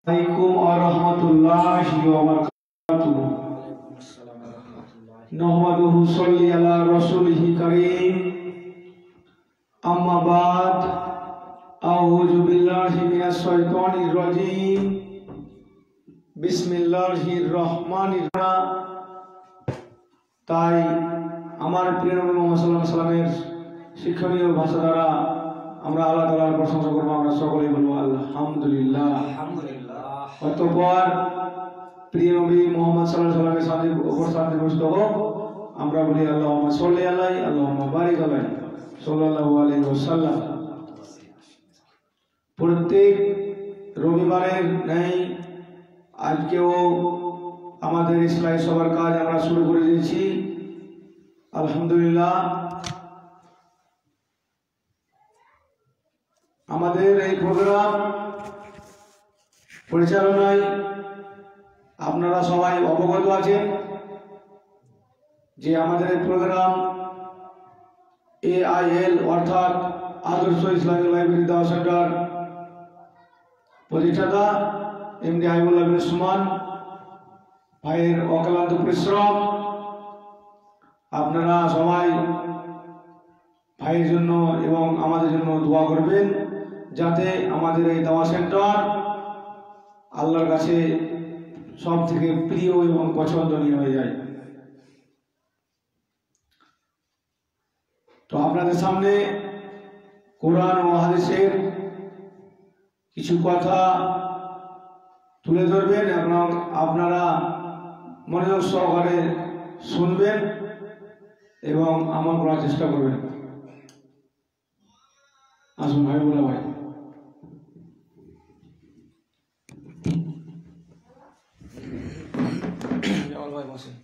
عليكم ورحمة الله وبركاته نحمده صلي على رسوله الكريم أما بعد أعوذ بالله من الشيطان الرجيم بسم الله الرحمن الرحيم তাই আমার প্রিয় নবী মুহাম্মদ সাল্লাল্লাহু আলাইহি ওয়াসাল্লামের শিক্ষণীয় ভাষা দ্বারা আমরা আল্লাহ তাআলার প্রশংসা করব। আমরা সকলেই বলবো আলহামদুলিল্লাহ। অতঃপর প্রিয় নবী মুহাম্মদ সাল্লাল্লাহু আলাইহি ওয়াসাল্লামের উপর শান্তি বর্ষিত হোক। আমরা বলি আল্লাহুম্মা সাল্লি আলাইহি আল্লাহুম্মা বারিক আলাইহি সাল্লাল্লাহু আলাইহি ওয়াসাল্লাম। প্রত্যেক রবিবারের ন্যায় আজকেও আমাদের ইসলামী সবার কাজ আমরা শুরু করে দিয়েছি আলহামদুলিল্লাহ। আমাদের এই প্রোগ্রাম পরিচালনায় আপনারা সবাই অবগত আছেন যে আমাদের এই প্রোগ্রাম AIL অর্থাৎ আদর্শ ইসলামিক লাইব্রেরি দাওয়া সেন্টার প্রতিষ্ঠাতা MD হাবিবুল্লাহ বিন সুমান ভাইয়ের অক্লান্ত পরিশ্রম। আপনারা সবাই ভাইয়ের জন্য এবং আমাদের জন্য দোয়া করবেন যাতে আমাদের এই দাওয়া সেন্টার আল্লাহর কাছে সব থেকে প্রিয় এবং পছন্দনীয় হয়ে যায়। তো আপনাদের সামনে কোরআন ও হাদিসের কিছু কথা তুলে ধরবেন এবং আপনারা মনোযোগ সহকারে শুনবেন এবং আমল করার চেষ্টা করবেন। আসুন ভাই বলা ভাই। ভাই বসেন।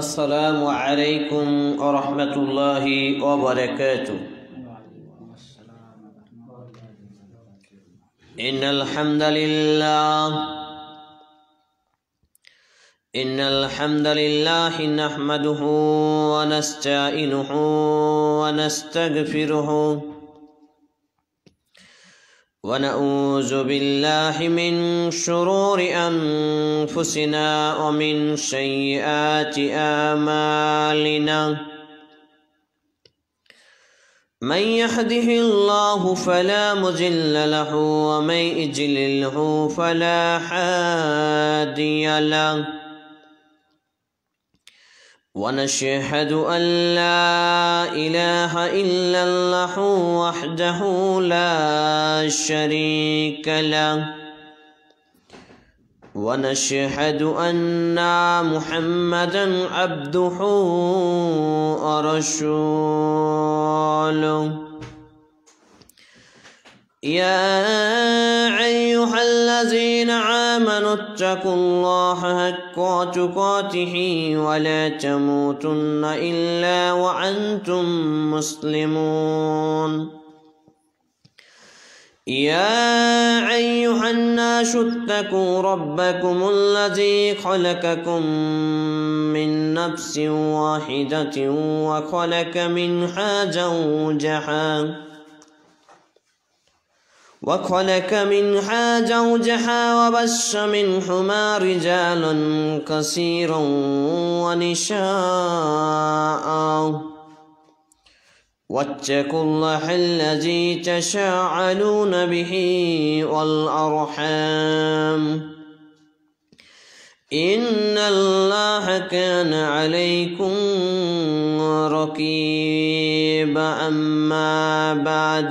السلام عليكم ورحمة الله وبركاته. إن الحمد لله نحمده ونستعينه ونستغفره ونعوذ بالله من شرور أنفسنا ومن سيئات أعمالنا. من يهده الله فلا مضل له ومن يضلله فلا هادي له. ونشهد أن لا إله إلا الله وحده لا شريك له. ونشهد أن محمدا عبده ورسوله. يا أيها الذين آمنوا اتقوا الله حق تقاته ولا تموتن إلا وأنتم مسلمون. يا أيها الناس اتقوا ربكم الذي خلقكم من نفس واحدة وخلق منها زوجها وبث منهما رجالا كثيرا ونساء. واتقوا الله الذي تساءلون به والأرحام إن الله كان عليكم رقيبا. أما بعد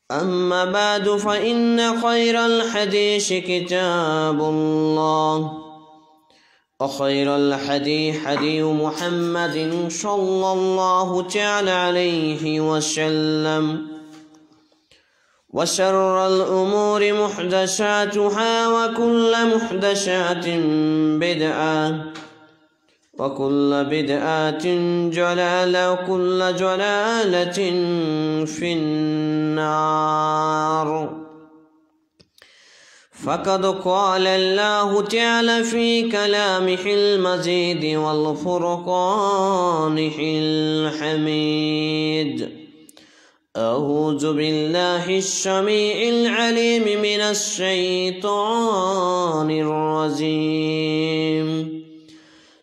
أما بعد فإن خير الحديث كتاب الله وخير الحدي حدي محمد صلى الله تعالى عليه وسلم وشر الأمور محدثاتها وكل محدثات بدعة وكل بدعة ضلالة وكل ضلالة في النار. فقد قال الله تعالى في كلامه المجيد والفرقانه الحميد: أعوذ بالله السميع العليم من الشيطان الرجيم.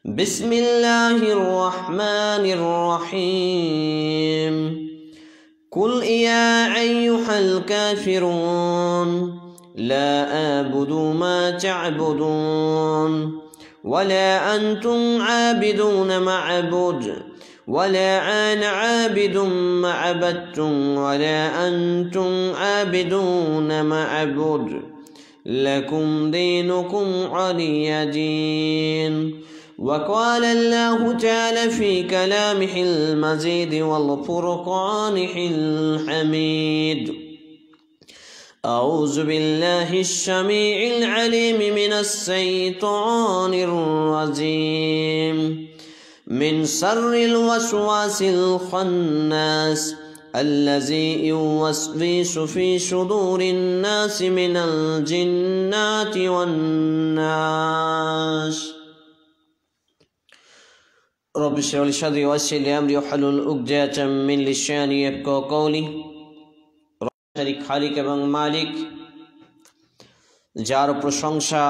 بسم الله الرحمن الرحيم. قل يا أيها الكافرون لا أعبد ما تعبدون ولا أنتم عابدون ما أعبد ولا أنا عابد ما عبدتم ولا أنتم عابدون ما أعبد لكم دينكم ولي دين. وقال الله تعالى في كلامه المجيد والفرقانه الحميد: أعوذ بالله السميع العليم من الشيطان الرجيم من شر الوسواس الخناس الذي يوسوس في صدور الناس من الجنة والناس. رب اشرح لي صدري ويسر لي أمري واحلل عقدة من لساني يفقهوا قولي. খালিক এবং মালিক, যার প্রশংসা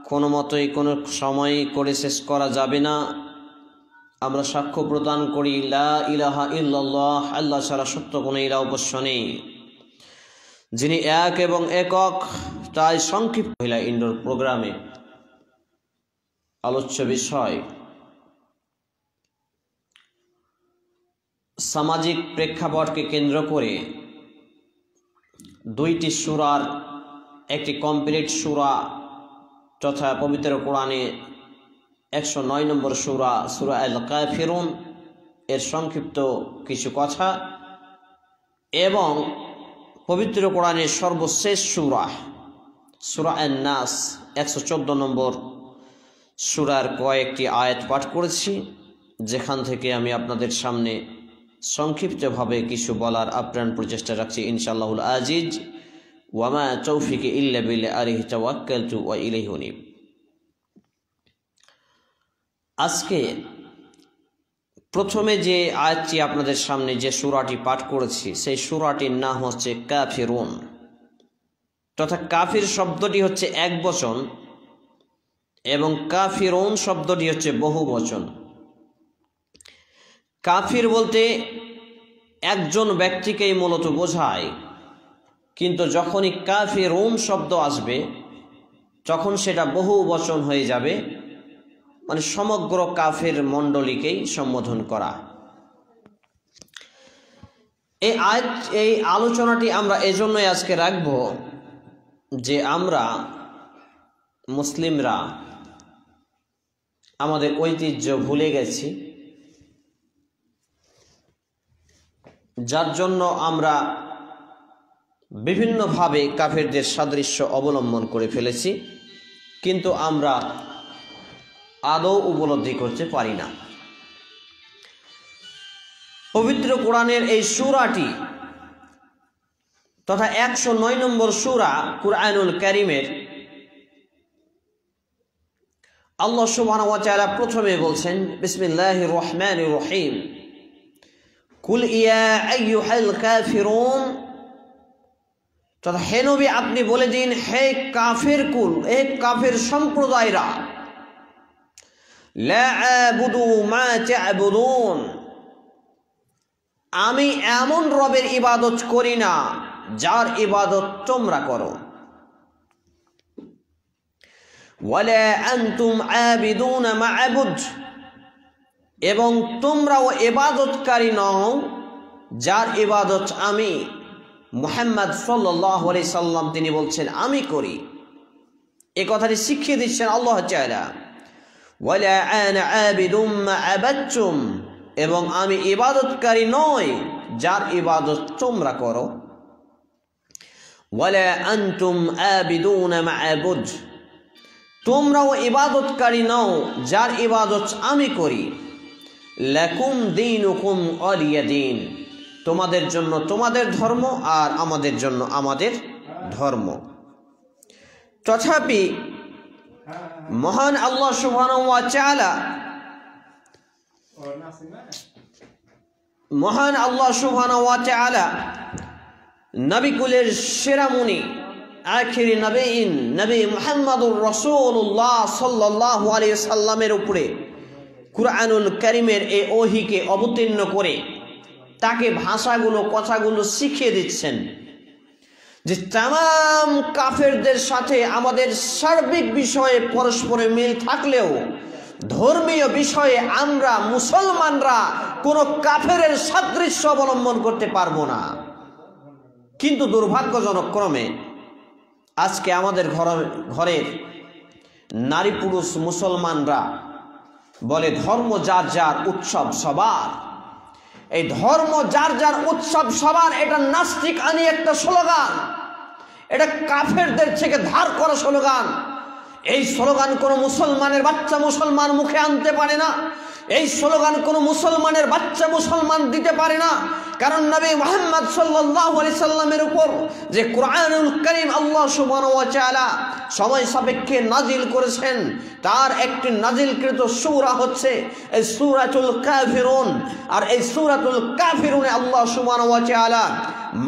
কোনো মতোই কোনো সময় করে শেষ করা যাবে না, আমরা সাক্ষ্য প্রদান করি লা ইলাহা ইল্লাল্লাহ, আল্লাহ ছাড়া সত্য কোনো ইলাহ উপাস্য নেই, যিনি এক এবং একক। তাই সংক্ষিপ্ত মহিলা ইনডোর প্রোগ্রামে আলোচ্য বিষয় সামাজিক প্রেক্ষাপটকে কেন্দ্র করে দুইটি সূরার একটি কমপ্লিট সূরা তথা পবিত্র কোরআনে 109 নম্বর সূরা, সূরা আল কাফিরুন এর সংক্ষিপ্ত কিছু কথা এবং পবিত্র কোরআনের সর্বশেষ সূরা, সূরা আন-নাস 114 নম্বর সূরার কয়েকটি আয়াত পাঠ করেছি, যেখান থেকে আমি আপনাদের সামনে সংক্ষিপ্তভাবে কিছু বলার আপ্রাণ প্রচেষ্টা রাখছি ইনশাআল্লাহুল আজিজ। ওয়ামা তৌফিকি ইল্লা বিল্লাহ আলাইহি তাওয়াক্কালতু ওয়া ইলাইহি উনীব। আজকে প্রথমে যে আয়াতটি আপনাদের সামনে যে সূরাটি পাঠ করেছি, সেই সূরাটির নাম হচ্ছে কাফিরুন, তথা কাফির শব্দটি হচ্ছে এক বচন এবং কাফিরুন শব্দটি হচ্ছে বহু বচন। কাফির বলতে একজন ব্যক্তিকেই মূলত বোঝায়, কিন্তু যখনই কাফিরুন শব্দ আসবে তখন সেটা বহু বচন হয়ে যাবে, মানে সমগ্র কাফির মণ্ডলীকেই সম্বোধন করা। এই আলোচনাটি আমরা এজন্যই আজকে রাখব যে আমরা মুসলিমরা আমাদের ঐতিহ্য ভুলে গেছি, যার জন্য আমরা বিভিন্নভাবে কাফেরদের সাদৃশ্য অবলম্বন করে ফেলেছি, কিন্তু আমরা আদৌ উপলব্ধি করতে পারি না। পবিত্র কোরআনের এই সূরাটি তথা 109 নম্বর সূরা কুরআনুল কারীমের আল্লাহ সুবহানাহু ওয়া তাআলা প্রথমে বলছেন বিসমিল্লাহির রহমানির রহিম, কুল ইয়া আইয়ুহাল কাফিরুন, তথা হে নবী আপনি বলে দিন, হে কাফের কুল, হে কাফের সম্প্রদায়রা, লা আ'বুদু মা তা'বুদুন, আমি এমন রবের ইবাদত করি না যার ইবাদত তোমরা করো, ওয়ালা আনতুম আবিদুনা মা আ'বুদ, এবং তোমরাও ইবাদতকারী নও যার ইবাদত আমি মুহাম্মদ সাল্লাল্লাহু আলাইহি সাল্লাম তিনি বলছেন আমি করি। এই কথাটি শিখিয়ে দিচ্ছেন আল্লাহ তাআলা। ওয়ালা আনা আবিদুম মা আবাদতুম, এবং আমি ইবাদতকারী নই যার ইবাদত তোমরা করো। ওয়ালা আনতুম আবিদুনা মা আবুদ, তোমরাও ইবাদতকারী নও যার ইবাদত আমি করি। লাকুম দীনুকুম ওয়ালিয়া দীন, তোমাদের জন্য তোমাদের ধর্ম আর আমাদের জন্য আমাদের ধর্ম। তথাপি মহান আল্লাহ সুবহানাহু ওয়া তাআলা নবী কুলের সেরা মুনি আখিরি নবীন নবী মুহাম্মদুর রাসূলুল্লাহ সাল্লাল্লাহু আলাইহি সাল্লামের উপরে কুরআনুল কারীমের এই ওহীকে অবতীর্ণ করে তাকে ভাষাগুলো কথাগুলো শিখিয়ে দিচ্ছেন যে तमाम কাফেরদের সাথে আমাদের সার্বিক বিষয়ে পরস্পরের মিল থাকলেও ধর্মীয় বিষয়ে আমরা মুসলমানরা কোনো কাফেরের সাদৃশ্য অবলম্বন করতে পারবো না। কিন্তু দুর্ভাগ্যজনক ক্রমে আজকে আমাদের ঘরের নারী পুরুষ মুসলমানরা বলে ধর্ম যার যার উৎসব সবার। এই ধর্ম যার যার উৎসব সবার এটা নাস্তিক আনি একটা স্লোগান, এটা কাফেরদের থেকে ধার করা স্লোগান। এই স্লোগান কোনো মুসলমানের বাচ্চা মুসলমান মুখে আনতে পারে না, এই স্লোগান কোনো মুসলমানের বাচ্চা মুসলমান দিতে পারে না। কারণ নবী মুহাম্মদ সাল্লাল্লাহু আলাইহি সাল্লামের উপর যে কুরআনুল কারীম আল্লাহ সুবহানাহু ওয়া তাআলা সময় সাপেক্ষে নাজিল করেছেন তার একটি নাজিলকৃত সূরা হচ্ছে এই সূরাতুল কাফিরুন। আর এই সূরাতুল কাফিরুনে আল্লাহ সুবহানাহু ওয়া তাআলা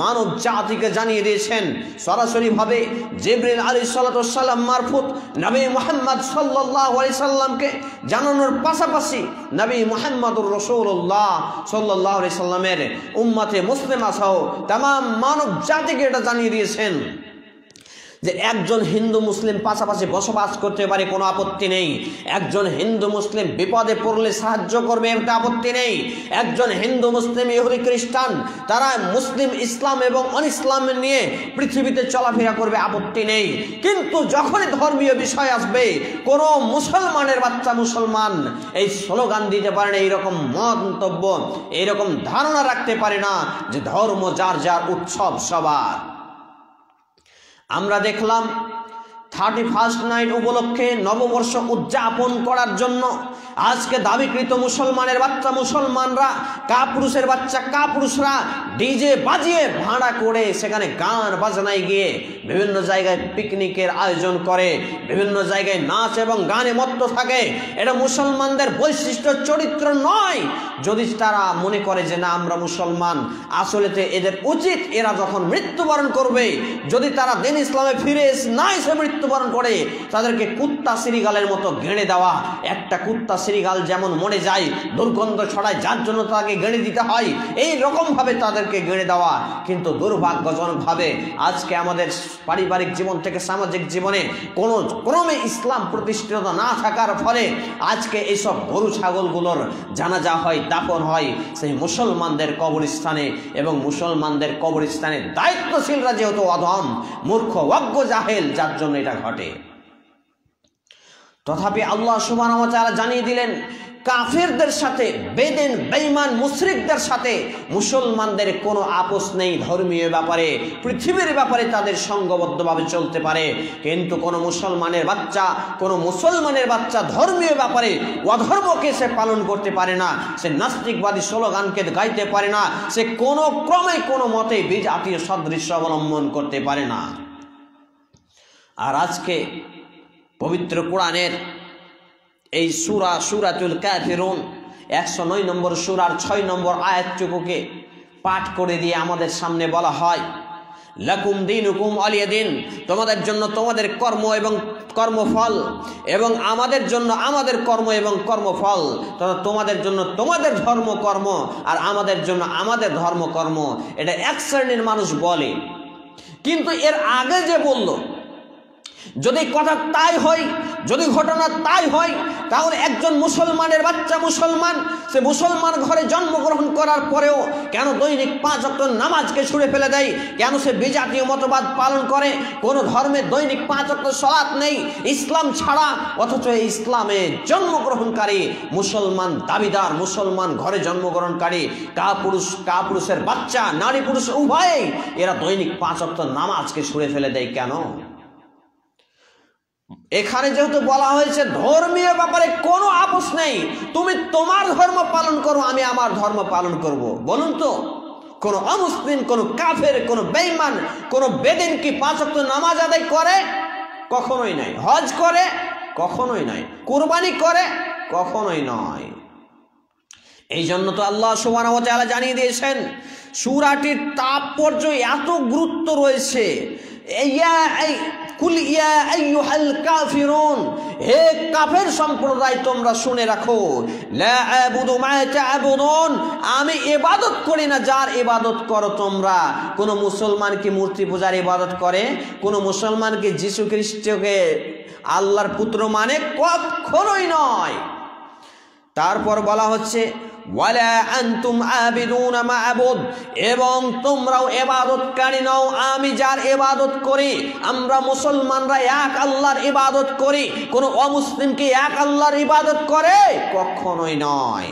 মানব জাতিকে জানিয়ে দিয়েছেন সরাসরি ভাবে জিবরিল আলাইহিস সালাতু ওয়াস সালাম মারফত নবী মুহাম্মদ সাল্লাল্লাহু আলাইহি সাল্লামকে জানানোর পাশাপাশি নবী মুহাম্মদুর রাসূলুল্লাহ সাল্লাল্লাহু আলাইহি সাল্লামের উম্মতে মুসলিমা সহ तमाम মানব জাতিকে এটা জানিয়ে দিয়েছেন যে একজন হিন্দু মুসলিম পাশাপাশি বসবাস করতে পারে, কোনো আপত্তি নেই। একজন হিন্দু মুসলিম বিপদে পড়লে সাহায্য করবে, এটা আপত্তি নেই। একজন হিন্দু মুসলিম ইহুদি খ্রিস্টান তারা মুসলিম ইসলাম এবং অনিসলাম নিয়ে পৃথিবীতে চলাফেরা করবে, আপত্তি নেই। কিন্তু যখনই ধর্মীয় বিষয় আসবে কোনো মুসলমানের বাচ্চা মুসলমান এই স্লোগান দিতে পারে না, এইরকম মন্তব্য এইরকম ধারণা রাখতে পারে না যে ধর্ম যার যার উৎসব সবার। আমরা দেখলাম 31st নাইট উপলক্ষে নববর্ষ উদযাপন করার জন্য আজকে দাবিকৃত মুসলমানের বাচ্চা মুসলমানরা কাপুরুষের বাচ্চা কাপুরুষরা ডিজে বাজিয়ে ভাড়া করে সেখানে গান বাজনায় গিয়ে বিভিন্ন জায়গায় পিকনিকের আয়োজন করে, বিভিন্ন জায়গায় নাচ এবং গানে মত্ত থাকে। এটা মুসলমানদের বৈশিষ্ট্য চরিত্র নয়। যদি তারা মনে করে যে না আমরা মুসলমান, আসলেতে এদের উচিত এরা যখন মৃত্যুবরণ করবে যদি তারা দিন ইসলামে ফিরে না এসে মৃত্যুবরণ করে তাদেরকে কুত্তা শ্রীগালের মতো গেঁড়ে দেওয়া। একটা কুত্তা শ্রীগাল যেমন মরে যায় দুর্গন্ধ ছড়ায়, যার জন্য তাকে গেঁড়ে দিতে হয়, এই রকম ভাবে তাদেরকে গেঁড়ে দেওয়া। কিন্তু দুর্ভাগ্যজনক ভাবে আজকে আমাদের পারিবারিক জীবন থেকে সামাজিক জীবনে কোনো ক্রমে ইসলাম প্রতিষ্ঠিত না থাকার ফলে আজকে এইসব গরু ছাগলগুলোর জানাজা হয়, দাফন হয় সেই মুসলমানদের কবরস্থানে, এবং মুসলমানদের কবরস্থানে দায়িত্বশীলরা যেহেতু অধম মূর্খ অজ্ঞ জাহেল যার জন্য এটা ঘটে। তথাপি আল্লাহ সুবহানাহু ওয়া তাআলা জানিয়ে দিলেন কাফেরদের সাথে বেদিন বেঈমান মুশরিকদের সাথে মুসলমানদের কোনো আপোষ নেই। ধর্মীয় ব্যাপারে পৃথিবীর ব্যাপারে তাদের সংঘবদ্ধভাবে চলতে পারে, কিন্তু কোনো মুসলমানের বাচ্চা ধর্মীয় ব্যাপারে অধর্মকে সে পালন করতে পারে না, সে নাস্তিকবাদী স্লোগানকে গাইতে পারে না, সে কোনো ক্রমে কোনো মতে বিজাতীয় সাদৃশ্য অবলম্বন করতে পারে না। আর আজকে পবিত্র কোরআনের এই সূরাতুল কাফিরুন 109 নম্বর সূরার 6 নম্বর আয়াতটুকুকে পাঠ করে দিয়ে আমাদের সামনে বলা হয় লাকুম দীনুকুম ওয়ালিয়া দীন, তোমাদের জন্য তোমাদের কর্ম এবং কর্মফল, এবং আমাদের জন্য আমাদের কর্ম এবং কর্মফল। তোমাদের জন্য তোমাদের ধর্ম কর্ম আর আমাদের জন্য আমাদের ধর্ম কর্ম। এটা এক শ্রেণীর মানুষ বলে, কিন্তু এর আগে যে বলল যদি কথা তাই হয়, যদি ঘটনা তাই হয়, তাহলে একজন মুসলমানের বাচ্চা মুসলমান, সে মুসলমান ঘরে জন্মগ্রহণ করার পরেও কেন দৈনিক 5 ওয়াক্ত নামাজকে ছুঁড়ে ফেলে দেয়? কেন সে বিজাতীয় মতবাদ পালন করে? কোনো ধর্মে দৈনিক 5 ওয়াক্ত সালাত নেই ইসলাম ছাড়া, অথচ এই ইসলামে জন্মগ্রহণকারী মুসলমান দাবিদার, মুসলমান ঘরে জন্মগ্রহণকারী কাপুরুষের বাচ্চা, নারী পুরুষ উভয়েই এরা দৈনিক 5 ওয়াক্ত নামাজকে ছুঁড়ে ফেলে দেয় কেন? এখানে যেহেতু বলা হয়েছে ধর্মীয় ব্যাপারে কোনো আপোষ নেই, তুমি তোমার ধর্ম পালন করো, আমি আমার ধর্ম পালন করব। বলুন তো, কোন অমুসলিম, কোন কাফের, কোন বেঈমান, কোন বেদিন কি 5 ওয়াক্ত নামাজ আদায় করে? কখনোই নাই। হজ করে? কখনোই নাই। কুরবানি করে? কখনোই নয়। এই জন্য তো আল্লাহ সুবহানাহু ওয়া তাআলা জানিয়ে দিয়েছেন, সূরাটির তাৎপর্য এত গুরুত্ব রয়েছে। কুল ইয়া আইয়ুহাল কাফিরুন, হে কাফের সম্প্রদায় তোমরা শুনে রাখো, লা আবুদু মা তা'বুদুন, আমি ইবাদত করি না যার ইবাদত করো তোমরা। কোন মুসলমান কি মূর্তি পূজার ইবাদত করে? কোন মুসলমান কি যীশু খ্রিস্টকে আল্লাহর পুত্র মানে? কখনোই নয়। তারপর বলা হচ্ছে ওয়ালা আনতুম আবিদুনা মা আবুদ, এবং তোমরাও ইবাদতকারী নও আমি যার ইবাদত করি। আমরা মুসলমানরা এক আল্লাহর ইবাদত করি। কোন অমুসলিম কি এক আল্লাহর ইবাদত করে? কখনোই নয়।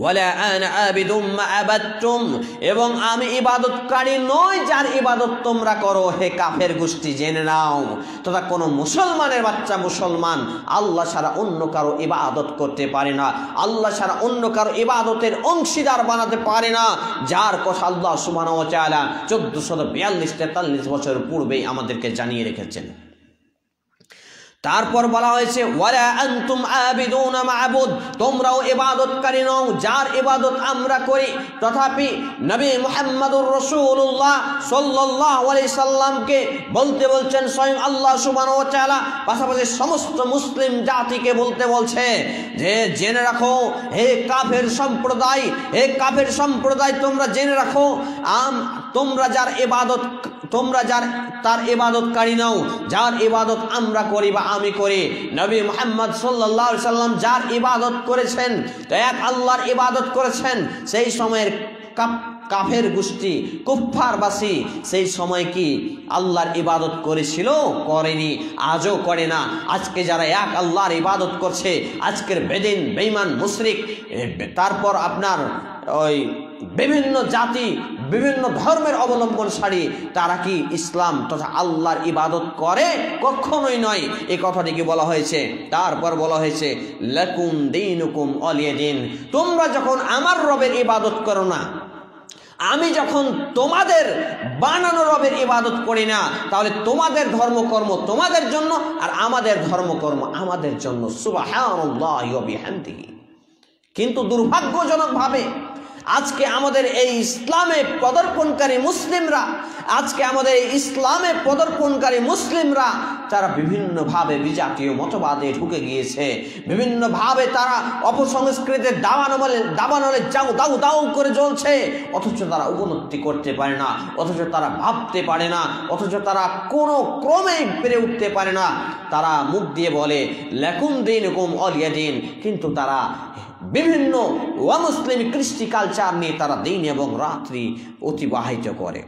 ওয়ালা আনা আবিদুম মা আবাদতুম, এবং আমি ইবাদতকারী নই যার ইবাদত তোমরা করো। হে কাফের গোষ্ঠী, জেনে নাও, তোমরা কোনো মুসলমানের বাচ্চা মুসলমান আল্লাহ ছাড়া অন্য কারো ইবাদত করতে পারে না, আল্লাহ ছাড়া অন্য কারো ইবাদতের অংশীদার বানাতে পারে না, যার কথা আল্লাহ সুবহানাহু ওয়া তাআলা 1442-43 বছর পূর্বেই আমাদেরকে জানিয়ে রেখেছেন। তারপর বলা হয়েছে ওয়ালা আনতুম আবিদুনা মা'বুদ, তোমরাও ইবাদতকারী নও যার ইবাদত আমরা করি। তথাপি নবী মুহাম্মদুর রাসূলুল্লাহ সাল্লাল্লাহু আলাইহি সাল্লামকে বলতে বলছেন স্বয়ং আল্লাহ সুবহানাহু ওয়া তাআলা, পাশাপাশি সমস্ত মুসলিম জাতিকে বলতে বলছে যে জেনে রাখো হে কাফের সম্প্রদায়, হে কাফের সম্প্রদায় তোমরা জেনে রাখো, তোমরা যার তার ইবাদতকারী নও যার ইবাদত আমরা করি বা আমি করি। নবী মুহাম্মদ সাল্লাল্লাহু আলাইহি সাল্লাম যার ইবাদত করেছেন, তো এক আল্লাহর ইবাদত করেছেন, সেই সময়ের কাফের গোষ্ঠী কুফফারবাসী সেই সময় কি আল্লাহর ইবাদত করেছিল? করেনি, আজও করে না। আজকে যারা এক আল্লাহর ইবাদত করছে, আজকের বেদিন, বেঈমান, মুশরিক, তারপর আপনার ওই বিভিন্ন জাতি, বিভিন্ন ধর্মের অবলম্বনকারী, তারা কি ইসলাম তথা আল্লাহর ইবাদত করে? কখনোই নয়। এই কথাটিকে বলা হয়েছে। তারপর বলা হয়েছে লাকুম দীনুকুম ওয়ালিয়া দীন, তোমরা যখন আমার রবের ইবাদত করো না, আমি যখন তোমাদের বানানো রবের ইবাদত করি না, তাহলে তোমাদের ধর্মকর্ম তোমাদের জন্য আর আমাদের ধর্মকর্ম আমাদের জন্য। সুবহানাল্লাহি ওয়া বিহামদিহি। কিন্তু দুর্ভাগ্যজনকভাবে আজকে আমাদের এই ইসলামে পদার্পণকারী মুসলিমরা তারা বিভিন্নভাবে বিজাতীয় মতবাদে ঢুকে গিয়েছে, বিভিন্নভাবে তারা অপসংস্কৃতির দাবানলে দাউ দাউ করে জ্বলছে, অথচ তারা উপলব্ধি করতে পারে না, অথচ তারা ভাবতে পারে না, অথচ তারা কোনো ক্রমেই পেরে উঠতে পারে না। তারা মুখ দিয়ে বলে লাকুম দীনুকুম ওয়ালিয়া দীন, কিন্তু তারা বিভিন্ন অমুসলিম কৃষ্টি কালচার নিয়ে তারা দিন এবং রাত্রি অতিবাহিত করে।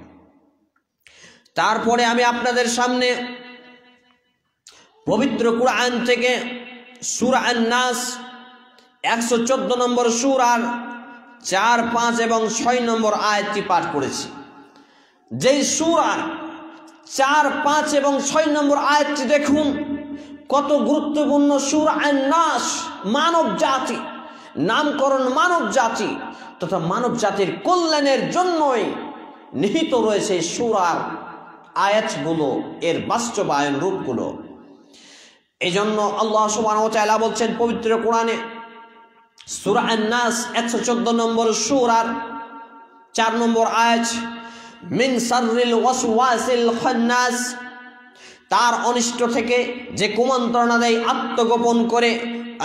তারপরে আমি আপনাদের সামনে পবিত্র কুরআন থেকে সূরা আন-নাস 114 নম্বর সূরার 4, 5 এবং 6 নম্বর আয়াতটি পাঠ করেছি। যেই সূরার 4, 5 এবং 6 নম্বর আয়াতটি দেখুন কত গুরুত্বপূর্ণ। সূরা আন-নাস, মানব জাতি, নামকরণ মানব জাতি তথা মানব জাতির কল্যাণের জন্যই নিহিত রয়েছে সূরার আয়াতগুলো, এর বাস্তবায়ন রূপগুলো। এই জন্য আল্লাহ সুবহানাহু ওয়া তাআলা বলছেন পবিত্র কোরআনে সূরা আন-নাস 114 নম্বর সূরার 4 নম্বর আয়াত, মিন শাররিল ওয়াসওয়াসিল খান্নাস, তার অনিষ্ট থেকে যে কুমন্ত্রণা দেয় আত্মগোপন করে,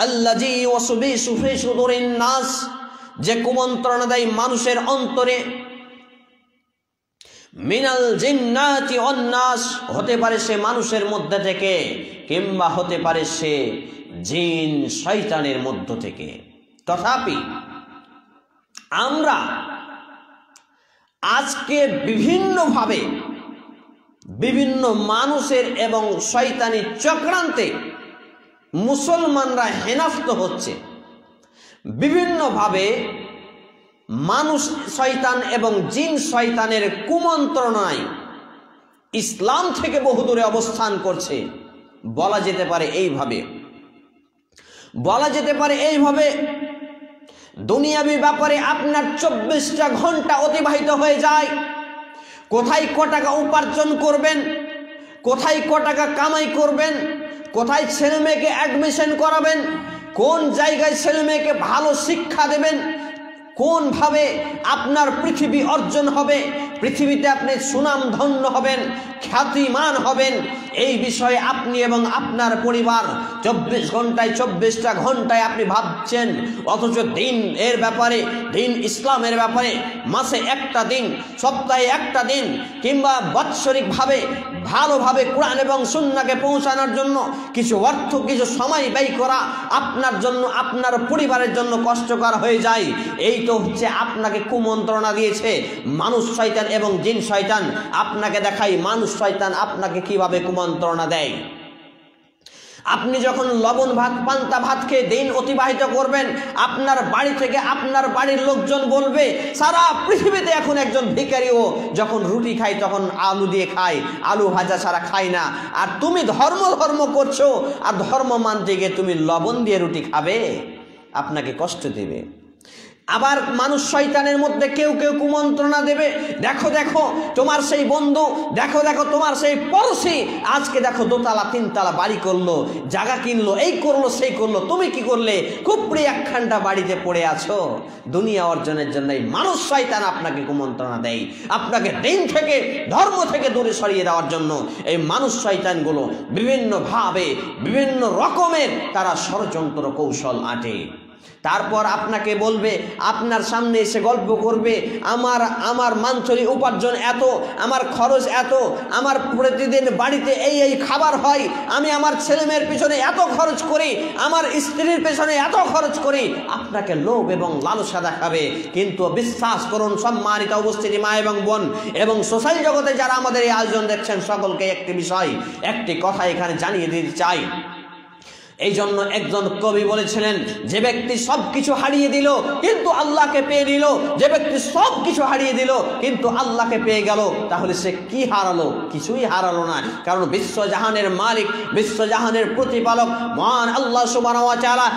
আল্লাযী ওয়াসবিসু ফি সুদুরিন নাস, যে কুমন্ত্রণা দেয় মানুষের অন্তরে, মিনাল জিন্নাতি ওয়ান নাস, হতে পারে সে মানুষের মধ্যে থেকে কিংবা হতে পারে সে জিন শয়তানের মধ্য থেকে। তথাপি আমরা আজকে বিভিন্নভাবে বিভিন্ন মানুষের এবং শয়তানি চক্রান্তে মুসলমানরা হেনস্থ হচ্ছে। বিভিন্নভাবে মানুষ শয়তান এবং জিন শয়তানের কুমন্ত্রণায় ইসলাম থেকে বহুদূরে অবস্থান করছে। বলা যেতে পারে এইভাবে দুনিয়াবি ব্যাপারে আপনার 24টা ঘন্টা অতিবাহিত হয়ে যায়। কোথায় ক টাকা উপার্জন করবেন, কোথায় ক টাকা কামাই করবেন, কোথায় ছেলে মেয়েকে অ্যাডমিশন করাবেন, কোন জায়গায় ছেলে মেয়েকে ভালো শিক্ষা দেবেন, কোনভাবে আপনার পৃথিবী অর্জন হবে, পৃথিবীতে আপনি সুনাম ধন্য হবেন, খ্যাতিমান হবেন, এই বিষয়ে আপনি এবং আপনার পরিবার 24 ঘন্টায় 24টা ঘন্টায় আপনি ভাবছেন। অথচ দিন এর ব্যাপারে, দিন ইসলামের ব্যাপারে মাসে একটা দিন, সপ্তাহে একটা দিন কিংবা বাৎসরিকভাবে ভালোভাবে কোরআন এবং সুন্নাহকে পৌঁছানোর জন্য কিছু অর্থ, কিছু সময় ব্যয় করা আপনার জন্য, আপনার পরিবারের জন্য কষ্টকর হয়ে যায়। এই তো হচ্ছে আপনাকে কুমন্ত্রণা দিয়েছে মানুষ শয়তান এবং জিন শয়তান। আপনাকে দেখাই মানুষ শয়তান আপনাকে কিভাবে কুমন্ত্রণা দেয়। আপনি যখন লবণ ভাত, পান্তা ভাত খেয়ে দিন অতিবাহিত করবেন, আপনার বাড়ি থেকে আপনার বাড়ির লোকজন বলবে সারা পৃথিবীতে এখন একজন ভিখারিও যখন রুটি খায় তখন আলু দিয়ে খায়, আলু ভাজা ছাড়া খায় না। আর তুমি ধর্ম করছো, আর ধর্ম মানতে গিয়ে তুমি লবণ দিয়ে রুটি খাবে, আপনাকে কষ্ট দেবে। আবার মানুষ শয়তানের মধ্যে কেউ কুমন্ত্রণা দেবে, দেখো তোমার সেই বন্ধু, দেখো তোমার সেই পড়োশি আজকে দেখো 2তলা 3তলা বাড়ি করলো, জায়গা কিনলো, এই করলো সেই করলো, তুমি কি করলে? খুপড়ি একখানটা বাড়িতে পড়ে আছো। দুনিয়া অর্জনের জন্য মানুষ শয়তান আপনাকে কুমন্ত্রণা দেয়, আপনাকে দিন থেকে, ধর্ম থেকে দূরে সরিয়ে দেওয়ার জন্য এই মানুষ শয়তানগুলো বিভিন্নভাবে বিভিন্ন রকমের তারা ষড়যন্ত্র কৌশল আঁটে। তারপর আপনাকে বলবে, আপনার সামনে এসে গল্প করবে, আমার মান্থলি উপার্জন এত, আমার খরচ এত, আমার প্রতিদিন বাড়িতে এই খাবার হয়, আমি আমার ছেলে মেয়ের পিছনে এত খরচ করি, আমার স্ত্রীর পেছনে এত খরচ করি। আপনাকে লোভ এবং লালসা দেখাবে। কিন্তু বিশ্বাস করুন সম্মানিত উপস্থিতি মা এবং বোন এবং সোশ্যাল জগতে যারা আমাদের এই আয়োজন দেখছেন, সকলকে একটি বিষয়, একটি কথা এখানে জানিয়ে দিতে চাই। এই জন্য একজন কবি বলেছিলেন, যে ব্যক্তি সবকিছু হারিয়ে দিল কিন্তু আল্লাহকে পেয়ে নিল, যে ব্যক্তি সবকিছু হারিয়ে দিল কিন্তু আল্লাহকে পেয়ে গেল, তাহলে সে কি হারালো? কিছুই হারালো না। কারণ বিশ্বজাহানের মালিক, বিশ্বজাহানের প্রতিপালক মহান আল্লাহ সুবহানাহু ওয়া তাআলা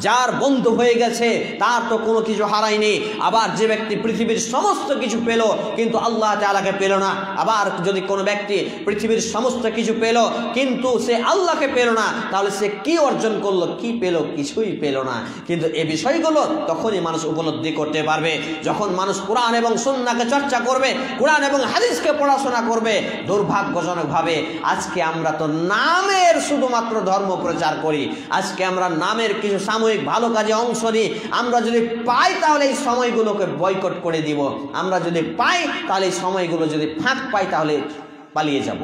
যার বন্ধু হয়ে গেছে তার তো কোনো কিছু হারায়নি। আবার যে ব্যক্তি পৃথিবীর সমস্ত কিছু পেল কিন্তু আল্লাহ তাআলাকে পেল না, আবার যদি কোনো ব্যক্তি পৃথিবীর সমস্ত কিছু পেল কিন্তু সে আল্লাহকে পেল না, তাহলে সে কি অর্জন করলো? কি পেল? কিছুই পেল না। কিন্তু এই বিষয়গুলো তখনই মানুষ উপলব্ধি করতে পারবে যখন মানুষ কোরআন এবং সুন্নাহকে চর্চা করবে, কোরআন এবং হাদিসকে পড়াশোনা করবে। দুর্ভাগ্যজনকভাবে আজকে আমরা তো নামের শুধুমাত্র ধর্ম প্রচার করি, আজকে আমরা নামের কিছু সাময়িক ভালো কাজে অংশ নিই। আমরা যদি পাই তাহলে এই সময়গুলোকে বয়কট করে দিব, আমরা যদি পাই তাহলে এই সময়গুলো যদি ফাঁক পাই তাহলে পালিয়ে যাব।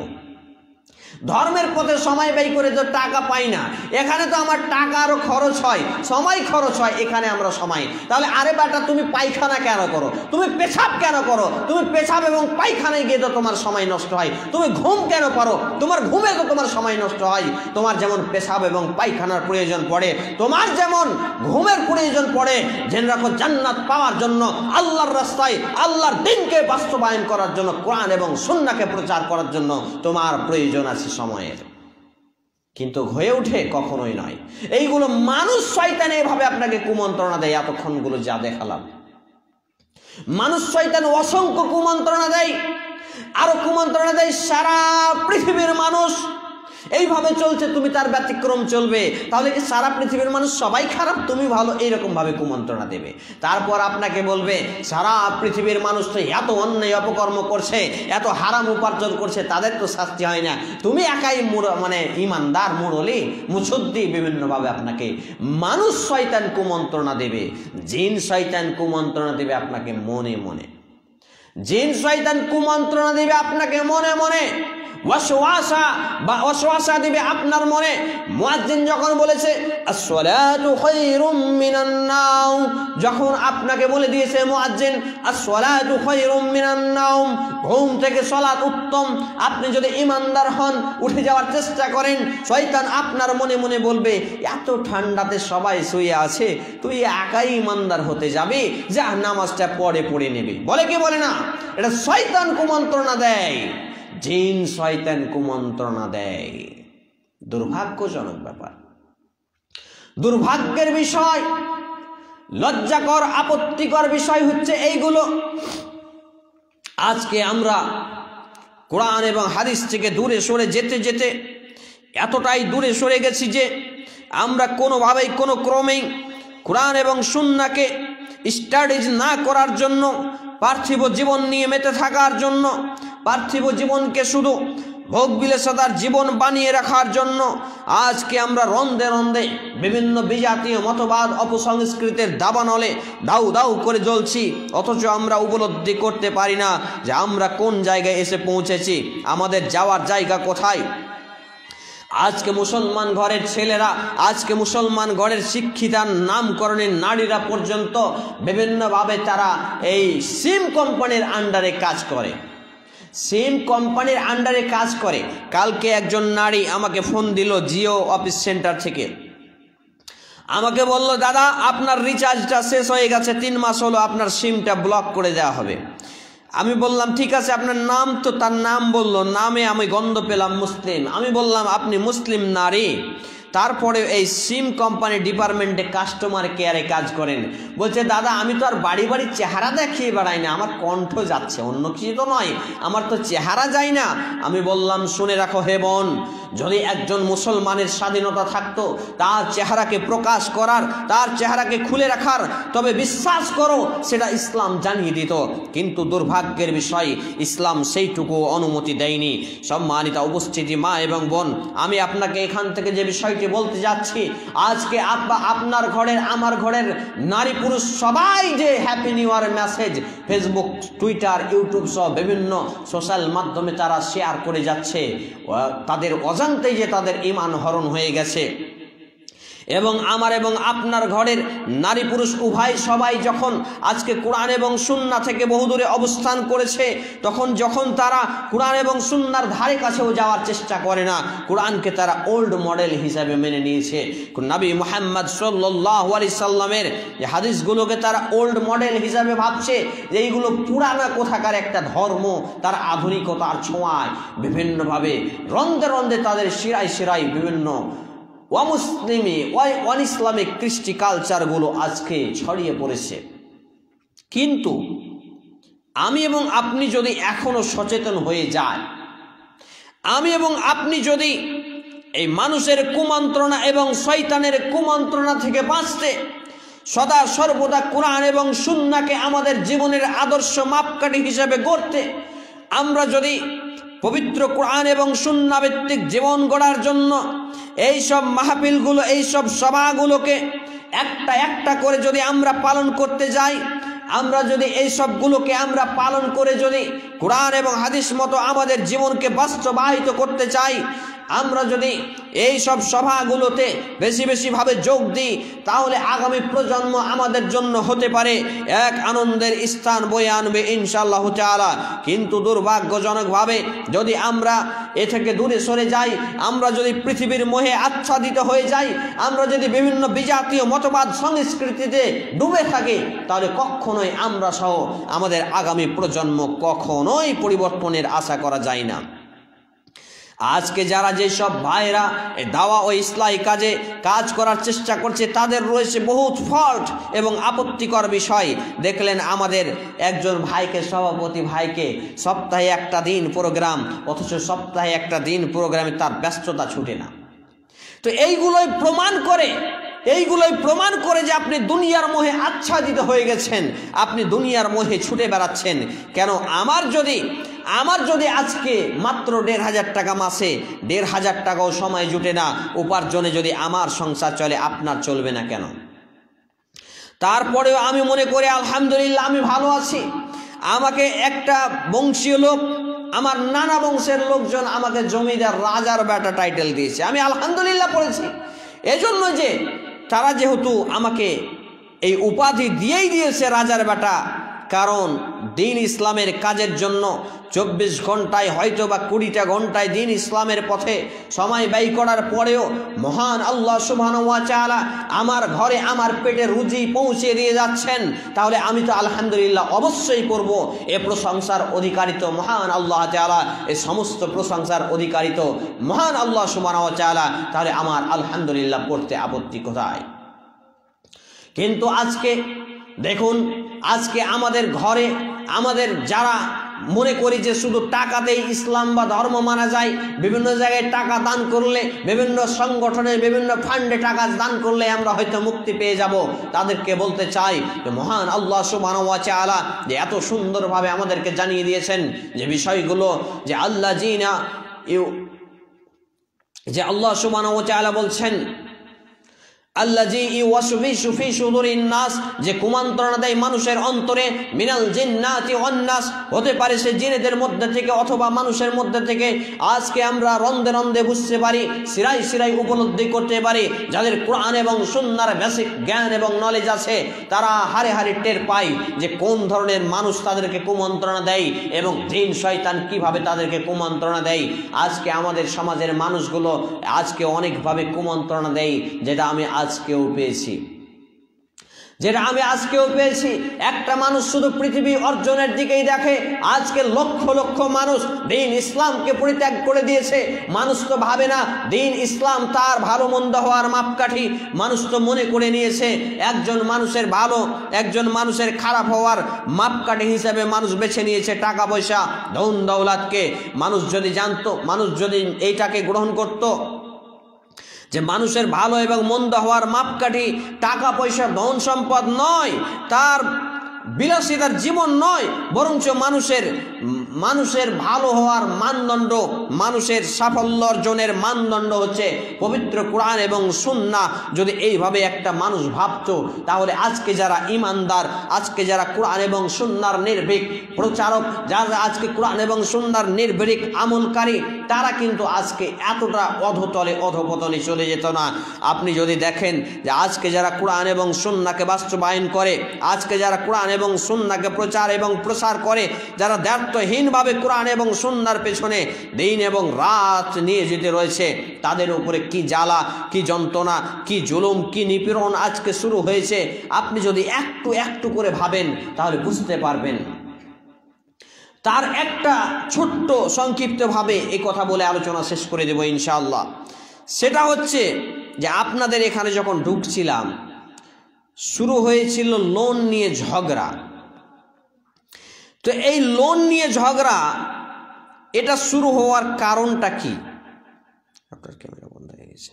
ধর্মের পথে সময় ব্যয় করে তো টাকা পাই না, এখানে তো আমার টাকারও খরচ হয়, সময় খরচ হয়, এখানে আমরা সময়। তাহলে আরে বেটা তুমি পায়খানা কেন করো, তুমি পেশাব কেন করো? তুমি পেশাব এবং পায়খানায় গিয়ে তো তোমার সময় নষ্ট হয়। তুমি ঘুম কেন করো? তোমার ঘুমে তো তোমার সময় নষ্ট হয়। তোমার যেমন পেশাব এবং পায়খানার প্রয়োজন পড়ে, তোমার যেমন ঘুমের প্রয়োজন পড়ে, জেনে রাখো জান্নাত পাওয়ার জন্য, আল্লাহর রাস্তায় আল্লাহর দ্বীনকে বাস্তবায়ন করার জন্য, কোরআন এবং সুন্নাহকে প্রচার করার জন্য তোমার প্রয়োজন আছে সময়ের। কিন্তু হয়ে ওঠে কখনোই নয়। এইগুলো মানুষ শয়তান এভাবে আপনাকে কুমন্ত্রণা দেয়। এতক্ষণগুলো যা দেখালাম, মানুষ শয়তান অসংখ্য কুমন্ত্রণা দেয়, আরো কুমন্ত্রণা দেয় সারা পৃথিবীর মানুষ এইভাবে চলছে, তুমি তার ব্যতিক্রম চলবে, তাহলে কি সারা পৃথিবীর মানুষ সবাই খারাপ, তুমি ভালো, এইরকম ভাবে কুমন্ত্রণা দেবে। তারপর আপনাকে বলবে সারা পৃথিবীর মানুষ তো এত অন্যায় অপকর্ম করছে, এত হারাম উপার্জন করছে, তাদের তো শাস্তি হয় না, তুমি একাই মানে ইমানদার, মুরলি, মুসদ্দি, বিভিন্নভাবে আপনাকে মানুষ শয়তান কুমন্ত্রণা দেবে, জিন শয়তান কুমন্ত্রণা দেবে আপনাকে মনে মনে। জিন শয়তান কুমন্ত্রণা দিবে আপনাকে মনে মনে, ওয়াসওয়াসা দিবে আপনার মনে। মুয়াজ্জিন যখন বলেছে আসসালাতু খায়রুম মিনান নাওম, যখন আপনাকে বলে দিয়েছে মুয়াজ্জিন আসসালাতু খায়রুম মিনান নাওম, ঘুম থেকে সালাত উত্তম, আপনি যদি ঈমানদার হন উঠে যাওয়ার চেষ্টা করেন, শয়তান আপনার মনে মনে বলবে এত ঠান্ডাতে সবাই শুয়ে আছে, তুই একাই ঈমানদার হতে যাবি, যা নামাজটা পড়ে নেবে। বলে কি বলে না? এটা শয়তান কুমন্ত্রণা দেয়, জিন শয়তান কুমন্ত্রণা দেয়। দুর্ভাগ্যজনক ব্যাপার, দুর্ভাগ্যের বিষয়, লজ্জাকর আপত্তিকর বিষয় হচ্ছে এইগুলো। আজকে আমরা কোরআন এবং হাদিস থেকে দূরে সরে যেতে যেতে এতটাই দূরে সরে গেছি যে আমরা কোনোভাবেই কোনো ক্রমেই কোরআন এবং সুন্নাহকে স্টাডিজ না করার জন্য, পার্থিব জীবন নিয়ে মেতে থাকার জন্য, পার্থিব জীবনকে শুধু ভোগ বিলাসিতার জীবন বানিয়ে রাখার জন্য আজকে আমরা রন্ধে রন্ধে বিভিন্ন বিজাতীয় মতবাদ অপসংস্কৃতির দাবানলে দাউ দাউ করে জ্বলছি, অথচ আমরা উপলব্ধি করতে পারি না যে আমরা কোন জায়গায় এসে পৌঁছেছি, আমাদের যাওয়ার জায়গা কোথায়। আজকে মুসলমান ঘরের ছেলেরা, আজকে মুসলমান ঘরের শিক্ষিতার নামকরণের নারীরা পর্যন্ত বিভিন্নভাবে তারা এই সিম কোম্পানির আন্ডারে কাজ করে, সিম কোম্পানির আন্ডারে কাজ করে। কালকে একজন নারী আমাকে ফোন দিল জিও অফিস সেন্টার থেকে, আমাকে বলল দাদা আপনার রিচার্জটা শেষ হয়ে গেছে, 3 মাস হলো, আপনার সিমটা ব্লক করে দেওয়া হবে। আমি বললাম ঠিক আছে, আপনার নাম তো, তার নাম বলল, নামে আমি গন্ধ পেলাম মুসলিম। আমি বললাম আপনি মুসলিম নারী, তারপরে এই সিম কোম্পানি ডিপার্টমেন্টে কাস্টমার কেয়ারে কাজ করেন। বলছে দাদা আমি তো আর বাড়ি বাড়ি চেহারা দেখিয়ে বেড়াই না, আমার কণ্ঠ যাচ্ছে, অন্য কিছু তো নয়, আমার তো চেহারা যায় না। আমি বললাম শুনে রাখো হে বোন, যদি একজন মুসলমানের স্বাধীনতা থাকতো তার চেহারাকে প্রকাশ করার, তার চেহারাকে খুলে রাখার, তবে বিশ্বাস করো সেটা ইসলাম জানিয়ে দিত। কিন্তু দুর্ভাগ্যের বিষয় ইসলাম সেইটুকু অনুমতি দেয়নি। সম্মানিতা উপস্থিতি মা এবং বোন, আমি আপনাকে এখান থেকে যে বিষয়টি বলতে যাচ্ছি, আজকে আপনার ঘরের আমার ঘরের নারী পুরুষ সবাই যে happy new year message Facebook, Twitter, YouTube সহ বিভিন্ন সোশ্যাল মাধ্যমে তারা শেয়ার করে যাচ্ছে, তাদের অজান্তেই যে তাদের ঈমান হরণ হয়ে গেছে। এবং আমার এবং আপনার ঘরের নারী পুরুষ উভয় সবাই যখন আজকে কোরআন এবং সুন্নাহ থেকে বহুদূরে অবস্থান করেছে, যখন তারা কোরআন এবং সুন্নাহর ধারে কাছেও যাওয়ার চেষ্টা করে না, কোরআনকে তারা ওল্ড মডেল হিসাবে মেনে নিয়েছে। নবী মুহাম্মদ সাল্লাল্লাহু আলাইহি সাল্লামের যে হাদিসগুলোকে তারা ওল্ড মডেল হিসাবে ভাবছে যে এইগুলো পুরানা কোথাকার একটা ধর্ম, তার আধুনিকতার ছোঁয়ায় বিভিন্নভাবে রন্ধে রন্ধে তাদের শিরায় শিরায় বিভিন্ন অন ইসলামিক কৃষ্টি কালচারগুলো আজকে ছড়িয়ে পড়েছে। কিন্তু আমি এবং আপনি যদি এখনো সচেতন হয়ে যাই, আমি এবং আপনি যদি এই মানুষের কুমন্ত্রণা এবং শয়তানের কুমন্ত্রণা থেকে বাঁচতে সদা সর্বদা কোরআন এবং সুন্নাহকে আমাদের জীবনের আদর্শ মাপকাঠি হিসেবে গড়তে আমরা যদি পবিত্র কোরআন এবং সুন্নাহ ভিত্তিক জীবন গড়ার জন্য এই সব মাহফিলগুলো, এই সব সভাগুলোকে একটা একটা করে যদি আমরা পালন করতে যাই, আমরা যদি এই সবগুলোকে আমরা পালন করে যদি কোরআন এবং হাদিস মতো আমাদের জীবনকে বাস্তবায়িত করতে চাই, আমরা যদি এই সব সভাগুলোতে বেশি বেশিভাবে যোগ দিই, তাহলে আগামী প্রজন্ম আমাদের জন্য হতে পারে এক আনন্দের স্থান বয়ে আনবে ইনশাআল্লাহ তাআলা। কিন্তু দুর্ভাগ্যজনকভাবে যদি আমরা এ থেকে দূরে সরে যাই, আমরা যদি পৃথিবীর মোহে আচ্ছাদিত হয়ে যাই, আমরা যদি বিভিন্ন বিজাতীয় মতবাদ সংস্কৃতিতে ডুবে থাকি, তাহলে কখনোই আমরা সহ আমাদের আগামী প্রজন্ম কখনোই পরিবর্তনের আশা করা যায় না। আজকে যারা যেসব ভাইরা দাওয়া ও ইসলাহি কাজে কাজ করার চেষ্টা করছে, তাদের রয়েছে বহুত ফল্ট এবং আপত্তিকর বিষয়। দেখলেন আমাদের একজন ভাইকে, সভাপতি ভাইকে সপ্তাহে একটা দিন প্রোগ্রাম, অথচ সপ্তাহে একটা দিন প্রোগ্রামে তার ব্যস্ততা ছুটে না। তো এইগুলোই প্রমাণ করে যে আপনি দুনিয়ার মোহে আচ্ছাদিত হয়ে গেছেন, আপনি দুনিয়ার মোহে ছুটে বেড়াচ্ছেন। কেন আমার যদি আজকে মাত্র 1,500 টাকা মাসে, 1,500 টাকাও সময় জুটে না উপার্জনে, যদি আমার সংসার চলে, আপনার চলবে না কেন? তারপরেও আমি মনে করি আলহামদুলিল্লাহ আমি ভালো আছি, আমাকে একটা বংশীয় লোক, আমার নানা বংশের লোকজন আমাকে জমিদার রাজার বেটা টাইটেল দিয়েছে। আমি আলহামদুলিল্লাহ পড়েছি। এজন্য যে তারা যেহেতু আমাকে এই উপাধি দিয়েই দিয়েছে রাজার বেটা, কারণ দিন ইসলামের কাজের জন্য 24 ঘন্টায় হয়তো বা 20টা ঘন্টায় দিন ইসলামের পথে সময় ব্যয় করার পরেও মহান আল্লাহ সুবহানাহু ওয়া তাআলা আমার ঘরে আমার পেটে রুজি পৌঁছে দিয়ে যাচ্ছেন, তাহলে আমি তো আলহামদুলিল্লাহ অবশ্যই করব। এ প্রশংসার অধিকারিত মহান আল্লাহ তাআলা, এই সমস্ত প্রশংসার অধিকারিত মহান আল্লাহ সুবহানাহু ওয়া তাআলা, তাহলে আমার আলহামদুলিল্লাহ পড়তে আপত্তি কোথায়? কিন্তু আজকে দেখুন, আজকে আমাদের ঘরে আমাদের যারা মনে করি যে শুধু টাকাতেই ইসলাম বা ধর্ম মানা যায়, বিভিন্ন জায়গায় টাকা দান করলে, বিভিন্ন সংগঠনে বিভিন্ন ফান্ডে টাকা দান করলে আমরা হয়তো মুক্তি পেয়ে যাব, তাদেরকে বলতে চাই যে মহান আল্লাহ সুবহানাহু ওয়া তাআলা যে এত সুন্দরভাবে আমাদেরকে জানিয়ে দিয়েছেন যে বিষয়গুলো, যে আল্লাহ সুবহানাহু ওয়া তাআলা বলছেন আল্লাযী ইউওয়াসবিসু ফি সুদুরিন নাস, যে কুমন্ত্রণা দেয় মানুষের অন্তরে, মিনাল জিন্নাতি ওয়ান নাস, হতে পারে সে জিনেদের মধ্যে থেকে অথবা মানুষের মধ্যে থেকে। আজকে আমরা রন্দে রন্দে বুঝতে পারি, সিরাই সিরাই উপলব্ধি করতে পারি, যাদের কোরআন এবং সুন্নাহর বেসিক জ্ঞান এবং নলেজ আছে, তারা হারে হারে টের পায় যে কোন ধরনের মানুষ তাদেরকে কুমন্ত্রণা দেয় এবং জিন শয়তান কিভাবে তাদেরকে কুমন্ত্রণা দেয়। আজকে আমাদের সমাজের মানুষগুলো আজকে অনেকভাবে কুমন্ত্রণা দেয়, যেটা আমি আজকেও পেয়েছি। একটা মানুষ শুধু পৃথিবী অর্জনের দিকেই দেখে। আজকে লক্ষ লক্ষ মানুষ দিন ইসলামকে পরিত্যাগ করে দিয়েছে। মানুষ তো ভাবে না দিন ইসলাম তার ভালো মন্দ হওয়ার মাপকাঠি। মানুষ তো মনে করে নিয়েছে একজন মানুষের ভালো, একজন মানুষের খারাপ হওয়ার মাপকাঠি হিসেবে মানুষ বেছে নিয়েছে টাকা পয়সা, ধন দৌলতকে। মানুষ যদি জানতো, মানুষ যদি এইটাকে গ্রহণ করত যে মানুষের ভালো এবং মন্দ হওয়ার মাপকাঠি টাকা পয়সা ধন সম্পদ নয়, তার বিলাসিতার জীবন নয়, বরঞ্চ মানুষের ভালো হওয়ার মানদণ্ড, মানুষের সাফল্য অর্জনের মানদণ্ড হচ্ছে পবিত্র কোরআন এবং সুন্নাহ। যদি এইভাবে একটা মানুষ ভাবতো, তাহলে আজকে যারা ইমানদার, আজকে যারা কোরআন এবং সুন্নাহর নির্ভীক প্রচারক, যারা আজকে কোরআন এবং সুন্নাহর নির্ভীক আমলকারী, তারা কিন্তু আজকে এতটা অধতলে অধপতনে চলে যেত না। আপনি যদি দেখেন যে আজকে যারা কোরআন এবং সুন্নাহকে বাস্তবায়ন করে, আজকে যারা কোরআন এবং সুন্নাহকে প্রচার এবং প্রসার করে, যারা দায়িত্বহীনভাবে কোরআন এবং সুন্নাহর পেছনে দিন এবং রাত নিয়ে যেতে রয়েছে, তাদের উপরে কি জ্বালা, কি যন্ত্রণা, কি জুলুম, কি নিপীড়ন আজকে শুরু হয়েছে, আপনি যদি একটু একটু করে ভাবেন তাহলে বুঝতে পারবেন। তার একটা ছোট্ট সংক্ষিপ্তভাবে এই কথা বলে আলোচনা শেষ করে দেব ইনশাআল্লাহ। সেটা হচ্ছে যে আপনাদের এখানে যখন ঢুকছিলাম, শুরু হয়েছিল লোন নিয়ে ঝগড়া। তো এই লোন নিয়ে ঝগড়া, এটা শুরু হওয়ার কারণটা কি? আপনার ক্যামেরা বন্ধ হয়ে গেছে।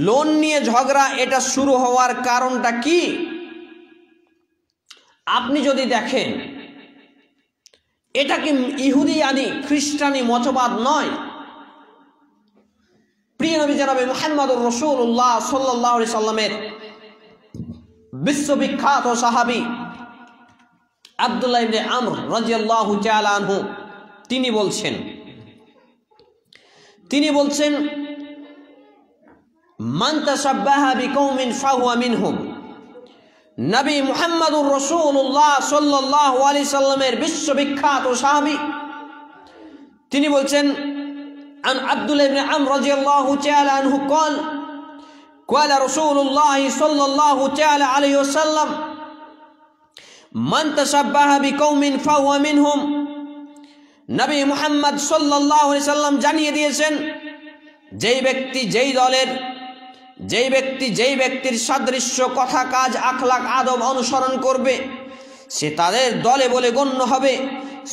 লোন নিয়ে ঝগড়া এটা শুরু হওয়ার কারণটা কি? আপনি যদি দেখেন, এটা কি ইহুদিয়ানি খ্রিস্টানি মতবাদ নয়। প্রিয় নবী জনাবে মুহাম্মদুর রাসূলুল্লাহ সাল্লাল্লাহু আলাইহি সাল্লামের বিশ্ববিখ্যাত সাহাবী আব্দুল্লাহ ইবনে আমর রাদিয়াল্লাহু তাআলা আনহু তিনি বলছেন মান তাশাব্বাহা বিকওমিন ফাহুয়া মিনহুম। নবী মুহাম্মদুর রাসূলুল্লাহ সাল্লাল্লাহু আলাইহি সাল্লামের বিশ্ববিখ্যাত সাহাবী তিনি বলছেন عن عبد الله بن عمرو رضي الله تعالى عنه قال رسول الله صلى الله تعالى عليه وسلم من تشبه بقوم فهو منهم। নবী মুহাম্মদ সাল্লাল্লাহু আলাইহি সাল্লাম জানিয়ে দিয়েছেন, যেই ব্যক্তির সাদৃশ্য কথা, কাজ, আখলাক, আদব অনুসরণ করবে, সে তাদের দলে বলে গণ্য হবে।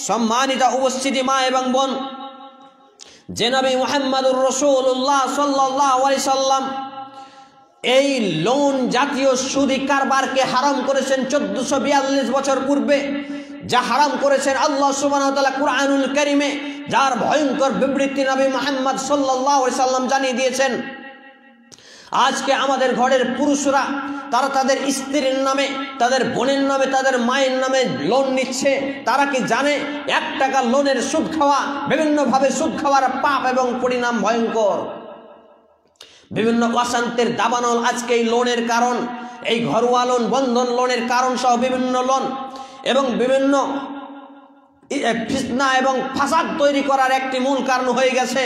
সম্মানিতা উপস্থিতি মা এবং বোন, যে নবী মুহাম্মদুর রাসূলুল্লাহ সাল্লাল্লাহু আলাইহি সাল্লাম এই লোন জাতীয় সুদী কারবারকে হারাম করেছেন 1442 বছর পূর্বে, যা হারাম করেছেন আল্লাহ সুবহানাহু ওয়া তাআলা কুরআনুল কারীমে, যার ভয়ঙ্কর বিবৃতি নবী মুহাম্মদ সাল্লাল্লাহু আলাইহি সাল্লাম জানিয়ে দিয়েছেন। আজকে আমাদের ঘরের পুরুষরা তারা তাদের স্ত্রীর নামে, তাদের বোনের নামে, তাদের মায়ের নামে লোন নিচ্ছে। তারা কি জানে 1 টাকা লোনের সুদ খাওয়া, বিভিন্নভাবে সুদ খাওয়ার পাপ এবং পরিণাম ভয়ঙ্কর। বিভিন্ন অশান্তির দাবানল আজকে এই লোনের কারণ, এই ঘরোয়া লোন, বন্ধন লোনের কারণ সহ বিভিন্ন লোন এবং বিভিন্ন ফিতনা এবং ফাসাদ তৈরি করার একটি মূল কারণ হয়ে গেছে।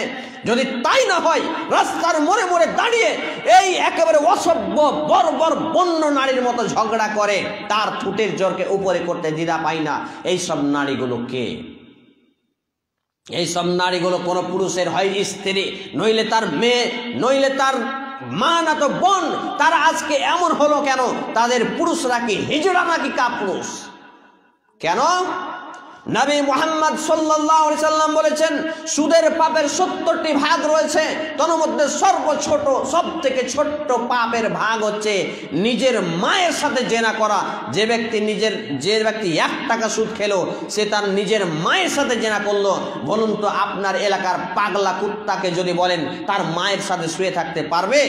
যদি তাই না হয়, রাস্তার মোড়ে মোড়ে দাঁড়িয়ে এই একেবারে অসভ্য বর্বর বন্য নারীর মতো ঝগড়া করে, তার ঠোঁটের জোরকে উপরে করতে দ্বিধা পাই না। এইসব নারীগুলো কে? এইসব নারীগুলো কোনো পুরুষের হয় স্ত্রী, নইলে তার মেয়ে, নইলে তার মা না তো বোন। তারা আজকে এমন হলো কেন? তাদের পুরুষরা কি হিজড়া নাকি কাপুরুষ? কেন? নবী মুহাম্মদ সাল্লাল্লাহু আলাইহি সাল্লাম বলেছেন, সুদের পাপের 70টি ভাগ রয়েছে, তার মধ্যে সর্বছোট, সবথেকে ছোট্ট পাপের ভাগ হচ্ছে নিজের মায়ের সাথে জেনা করা। যে ব্যক্তি 1 টাকা সুদ খেলো, সে তার নিজের মায়ের সাথে জেনা করলো। বলুন তো, আপনার এলাকার পাগলা কুত্তাকে যদি বলেন তার মায়ের সাথে শুয়ে থাকতে পারবে?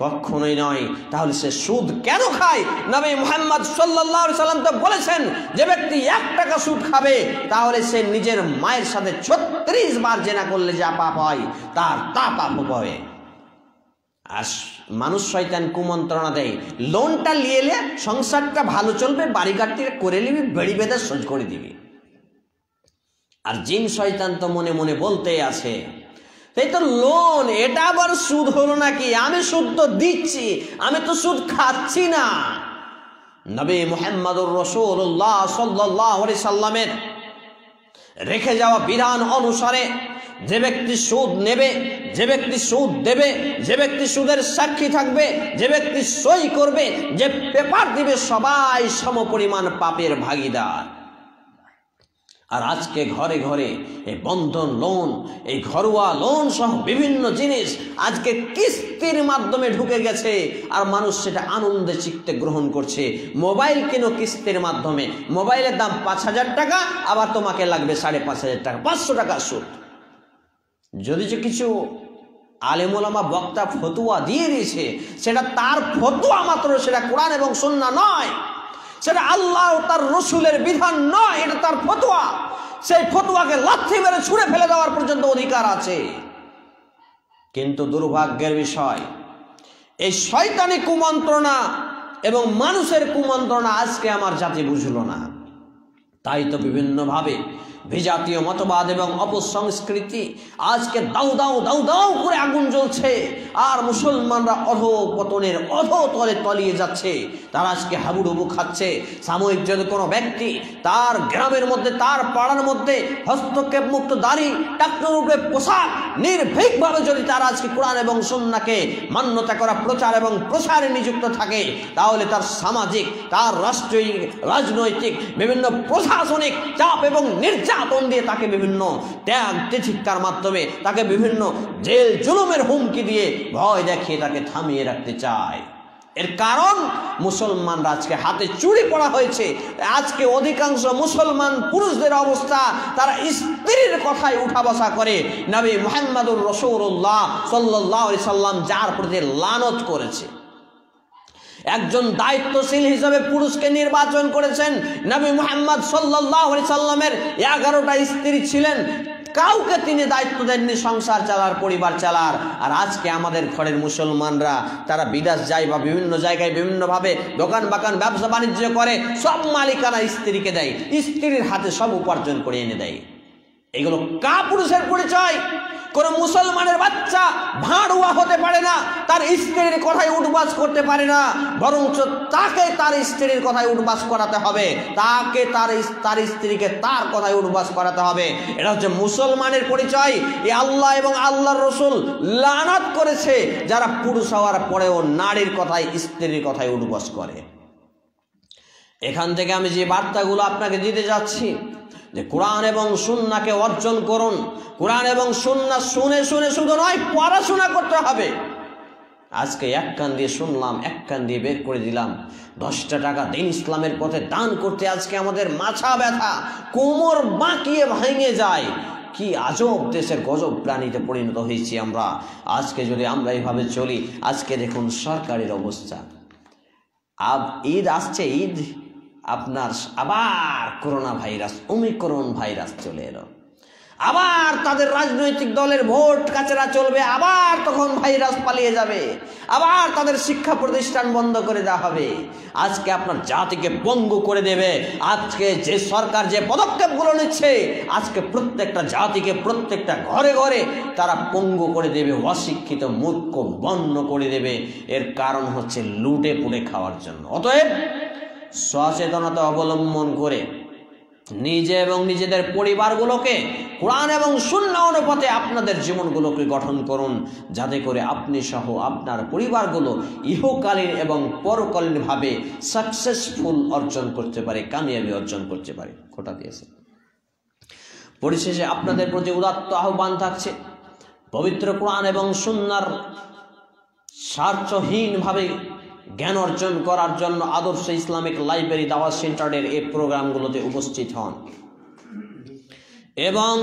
কখনোই নয়। তাহলে সে সুদ কেন খায়? নবী মুহাম্মদ সাল্লাল্লাহু আলাইহি সাল্লাম তো বলেছেন, যে ব্যক্তি 1 টাকা সুদ খাবে, তাহলে সে নিজের মায়ের সাথে 36 বার জেনা করলে যা পাপ হয়, তার তা পাপ হবে। আর মানুষ শয়তান কুমন্ত্রণা দেয়, লোনটা নিয়ে সংসারটা ভালো চলবে, বাড়িঘাট করে নিবি, বেড়ি বেঁধে সোজ করে দিবি। আর জিন শয়তান তো মনে মনে বলতে আছে, এই তো লোন, এটা আবার সুদ হলো নাকি? আমি সুদ তো দিচ্ছি, আমি তো সুদ খাচ্ছি না। নবী মুহাম্মদুর রাসূলুল্লাহ সাল্লাল্লাহু আলাইহি সাল্লামের রেখে যাওয়া বিধান অনুসারে যে ব্যক্তি সুদ নেবে, যে ব্যক্তি সুদ দেবে, যে ব্যক্তি সুদের সাক্ষী থাকবে, যে ব্যক্তি সই করবে, যে পেপার দিবে, সবাই সমপরিমাণ পাপের ভাগীদার। আর আজকে ঘরে ঘরে এই বন্ধন লোন, এই ঘরোয়া লোন সহ বিভিন্ন জিনিস আজকে কিস্তির মাধ্যমে ঢুকে গেছে, আর মানুষ সেটা আনন্দে চিত্তে গ্রহণ করছে। মোবাইল কেনো কিস্তির মাধ্যমে, মোবাইলের দাম 5,000 টাকা, আবার তোমাকে লাগবে 5,500 টাকা, 500 টাকা সুদ। যদি যে কিছু আলেম ওলামা বক্তা ফতুয়া দিয়ে দিয়েছে, সেটা তার ফতুয়া মাত্র, সেটা কোরআন এবং সুন্নাহ নয়, সেটা আল্লাহ তার রসুলের বিধান নয়, এটা তার ফতোয়া। সেই ফতোয়াকে লাথি মেরে ছুঁড়ে ফেলে দেওয়ার পর্যন্ত অধিকার আছে। কিন্তু দুর্ভাগ্যের বিষয়, এই শয়তানি কুমন্ত্রণা এবং মানুষের কুমন্ত্রণা আজকে আমার জাতি বুঝলো না। তাই তো বিভিন্নভাবে বিজাতীয় মতবাদ এবং অপসংস্কৃতি আজকে দাউ দাউ দাউ দাউ করে আগুন জ্বলছে, আর মুসলমানরা অধঃপতনের অধঃতলে তলিয়ে যাচ্ছে। তারা আজকে হাবুডুবু খাচ্ছে। সাময়িক যদি কোনো ব্যক্তি তার গ্রামের মধ্যে, তার পাড়ার মধ্যে হস্তক্ষেপ মুক্ত দাড়ি, টাকনোর উপরে পোশাক, নির্ভীকভাবে যদি তারা আজকে কোরআন এবং সুন্নাহকে মান্যতা করা প্রচার এবং প্রসারে নিযুক্ত থাকে, তাহলে তার সামাজিক, তার রাষ্ট্রীয়, রাজনৈতিক, বিভিন্ন প্রশাসনিক চাপ এবং নির্যাতন দিয়ে তাকে বিভিন্ন ত্যাগ তিতিক্ষার মাধ্যমে, তাকে বিভিন্ন জেল জুলুমের হুমকি দিয়ে ভয় দেখিয়ে তাকে থামিয়ে রাখতে চায়। এর কারণ মুসলমানরা আজকে হাতে চুরি পড়া হয়েছে। আজকে অধিকাংশ মুসলমান পুরুষদের অবস্থা, তারা স্ত্রীর কথায় উঠা বসা করে। নবী মুহাম্মদুর রাসূলুল্লাহ সাল্লাল্লাহু আলাইহি সাল্লাম যার প্রতি লানত করেছে, একজন দায়িত্বশীল হিসেবে পুরুষকে নির্বাচন করেছেন। নবী মুহাম্মদ সাল্লাল্লাহু আলাইহি সাল্লামের 11টা স্ত্রী ছিলেন, কাউকে তিনি দায়িত্ব দেননি সংসার চালার, পরিবার চালার। আর আজকে আমাদের ঘরের মুসলমানরা তারা বিদেশ যায় বা বিভিন্ন জায়গায় বিভিন্নভাবে দোকান বাগান ব্যবসা বাণিজ্য করে, সব মালিকানা স্ত্রীকে দেয়, স্ত্রীর হাতে সব উপার্জন করে এনে দেয়। এগুলো কাপুরুষের পরিচয়। কোন মুসলমানের বাচ্চা ভাড়ুয়া হতে পারে না, তার স্ত্রীর কথায় উঠবাস করতে পারে না, বরঞ্চ তাকে তার স্ত্রীর কথায় উঠবাস করাতে হবে, তাকে তার স্ত্রীকে তার কথায় উঠবাস করাতে হবে। এটা হচ্ছে মুসলমানের পরিচয়। এই আল্লাহ এবং আল্লাহর রসুল লানত করেছে যারা পুরুষ হওয়ার পরেও নারীর কথায়, স্ত্রীর কথায় উঠবাস করে। এখান থেকে আমি যে বার্তাগুলো আপনাকে দিতে যাচ্ছি, যে কোরআন এবং সুন্নাহকে অর্জন করুন। কোরআন এবং সুন্নাহ শুনে শুনে শুধু নয়, পড়াশোনা করতে হবে। আজকে এক কান দিয়ে শুনলাম, এক কান দিয়ে বের করে দিলাম। 10টা টাকা দিন ইসলামের পথে দান করতে আজকে আমাদের মাথা ব্যথা, কোমর বাঁকিয়ে ভেঙে যায়। কি আজব দেশের গজব প্রাণীতে পরিণত হয়েছি আমরা। আজকে যদি আমরা এইভাবে চলি, আজকে দেখুন সরকারের অবস্থা, ঈদ আসছে, ঈদ আপনার আবার করোনা ভাইরাস, ওমিক্রন ভাইরাস চলে এলো, আবার তাদের রাজনৈতিক দলের ভোট কাচরা চলবে, আবার তখন ভাইরাস পালিয়ে যাবে, আবার তাদের শিক্ষা প্রতিষ্ঠান বন্ধ করে দেওয়া হবে। আজকে আপনার জাতিকে পঙ্গু করে দেবে। আজকে যে সরকার যে পদক্ষেপগুলো নিচ্ছে, আজকে প্রত্যেকটা জাতিকে প্রত্যেকটা ঘরে ঘরে তারা পঙ্গু করে দেবে, অশিক্ষিত মূর্খ বন্য করে দেবে। এর কারণ হচ্ছে লুটে পুড়ে খাওয়ার জন্য। অতএব সচেতনতা অবলম্বন করে নিজে এবং নিজেদের পরিবারগুলোকে কোরআন এবং সুন্নাহ অনুপাতে আপনাদের জীবনগুলোকে গঠন করুন, যাতে করে আপনি সহ আপনার পরিবারগুলো ইহকালীন এবং পরকালীনভাবে সাকসেসফুল অর্জন করতে পারে, কামিয়াবি অর্জন করতে পারে। খোটা দিয়েছে। পরিশেষে আপনাদের প্রতি উদাত্ত আহ্বান থাকছে, পবিত্র কোরআন এবং সুন্নাহর স্বার্থহীনভাবে জ্ঞান অর্জন করার জন্য আদর্শ ইসলামিক লাইব্রেরি দাওয়াত সেন্টারের এই প্রোগ্রামগুলোতে উপস্থিত হন এবং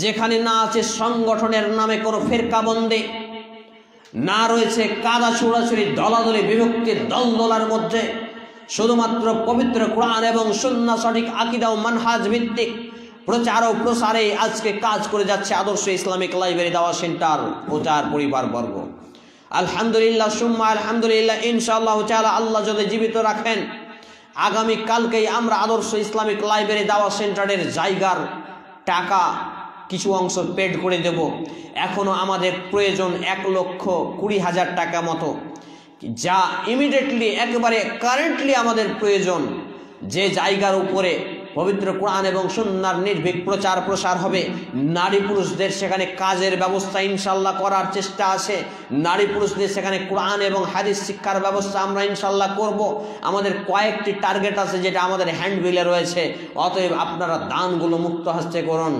যেখানে না আছে সংগঠনের নামে কোনো ফেরকাবন্দি, না রয়েছে কাদা ছুড়াছুড়ি, দলাদলি, বিভক্তির দলদলার মধ্যে, শুধুমাত্র পবিত্র কোরআন এবং সুন্নাহ সঠিক আকীদা ও মানহাজ ভিত্তিক প্রচার ও প্রসারে আজকে কাজ করে যাচ্ছে আদর্শ ইসলামিক লাইব্রেরি দাওয়াত সেন্টার ও তার পরিবারবর্গ। আলহামদুলিল্লাহ সুম্মা আলহামদুলিল্লাহ, ইনশাআল্লাহ তাআলা আল্লাহ যদি জীবিত রাখেন, আগামী কালকেই আমরা আদর্শ ইসলামিক লাইব্রেরি দাওয়াত সেন্টারের জায়গার টাকা কিছু অংশ পেড করে দেব। এখনো আমাদের প্রয়োজন 1,20,000 টাকা মতো, যা ইমিডিয়েটলি একেবারে কারেন্টলি আমাদের প্রয়োজন। যে জায়গার উপরে পবিত্র কোরআন এবং সুন্নাহর নির্ভীক প্রচার প্রসার হবে, নারী পুরুষদের সেখানে কাজের ব্যবস্থা ইনশাল্লাহ করার চেষ্টা আছে। নারী পুরুষদের সেখানে কোরআন এবং হাদিস শিক্ষার ব্যবস্থা আমরা ইনশাল্লাহ করব। আমাদের কয়েকটি টার্গেট আছে যেটা আমাদের হ্যান্ডবিলে রয়েছে। অতএব আপনারা দানগুলো মুক্ত হস্তে করুন।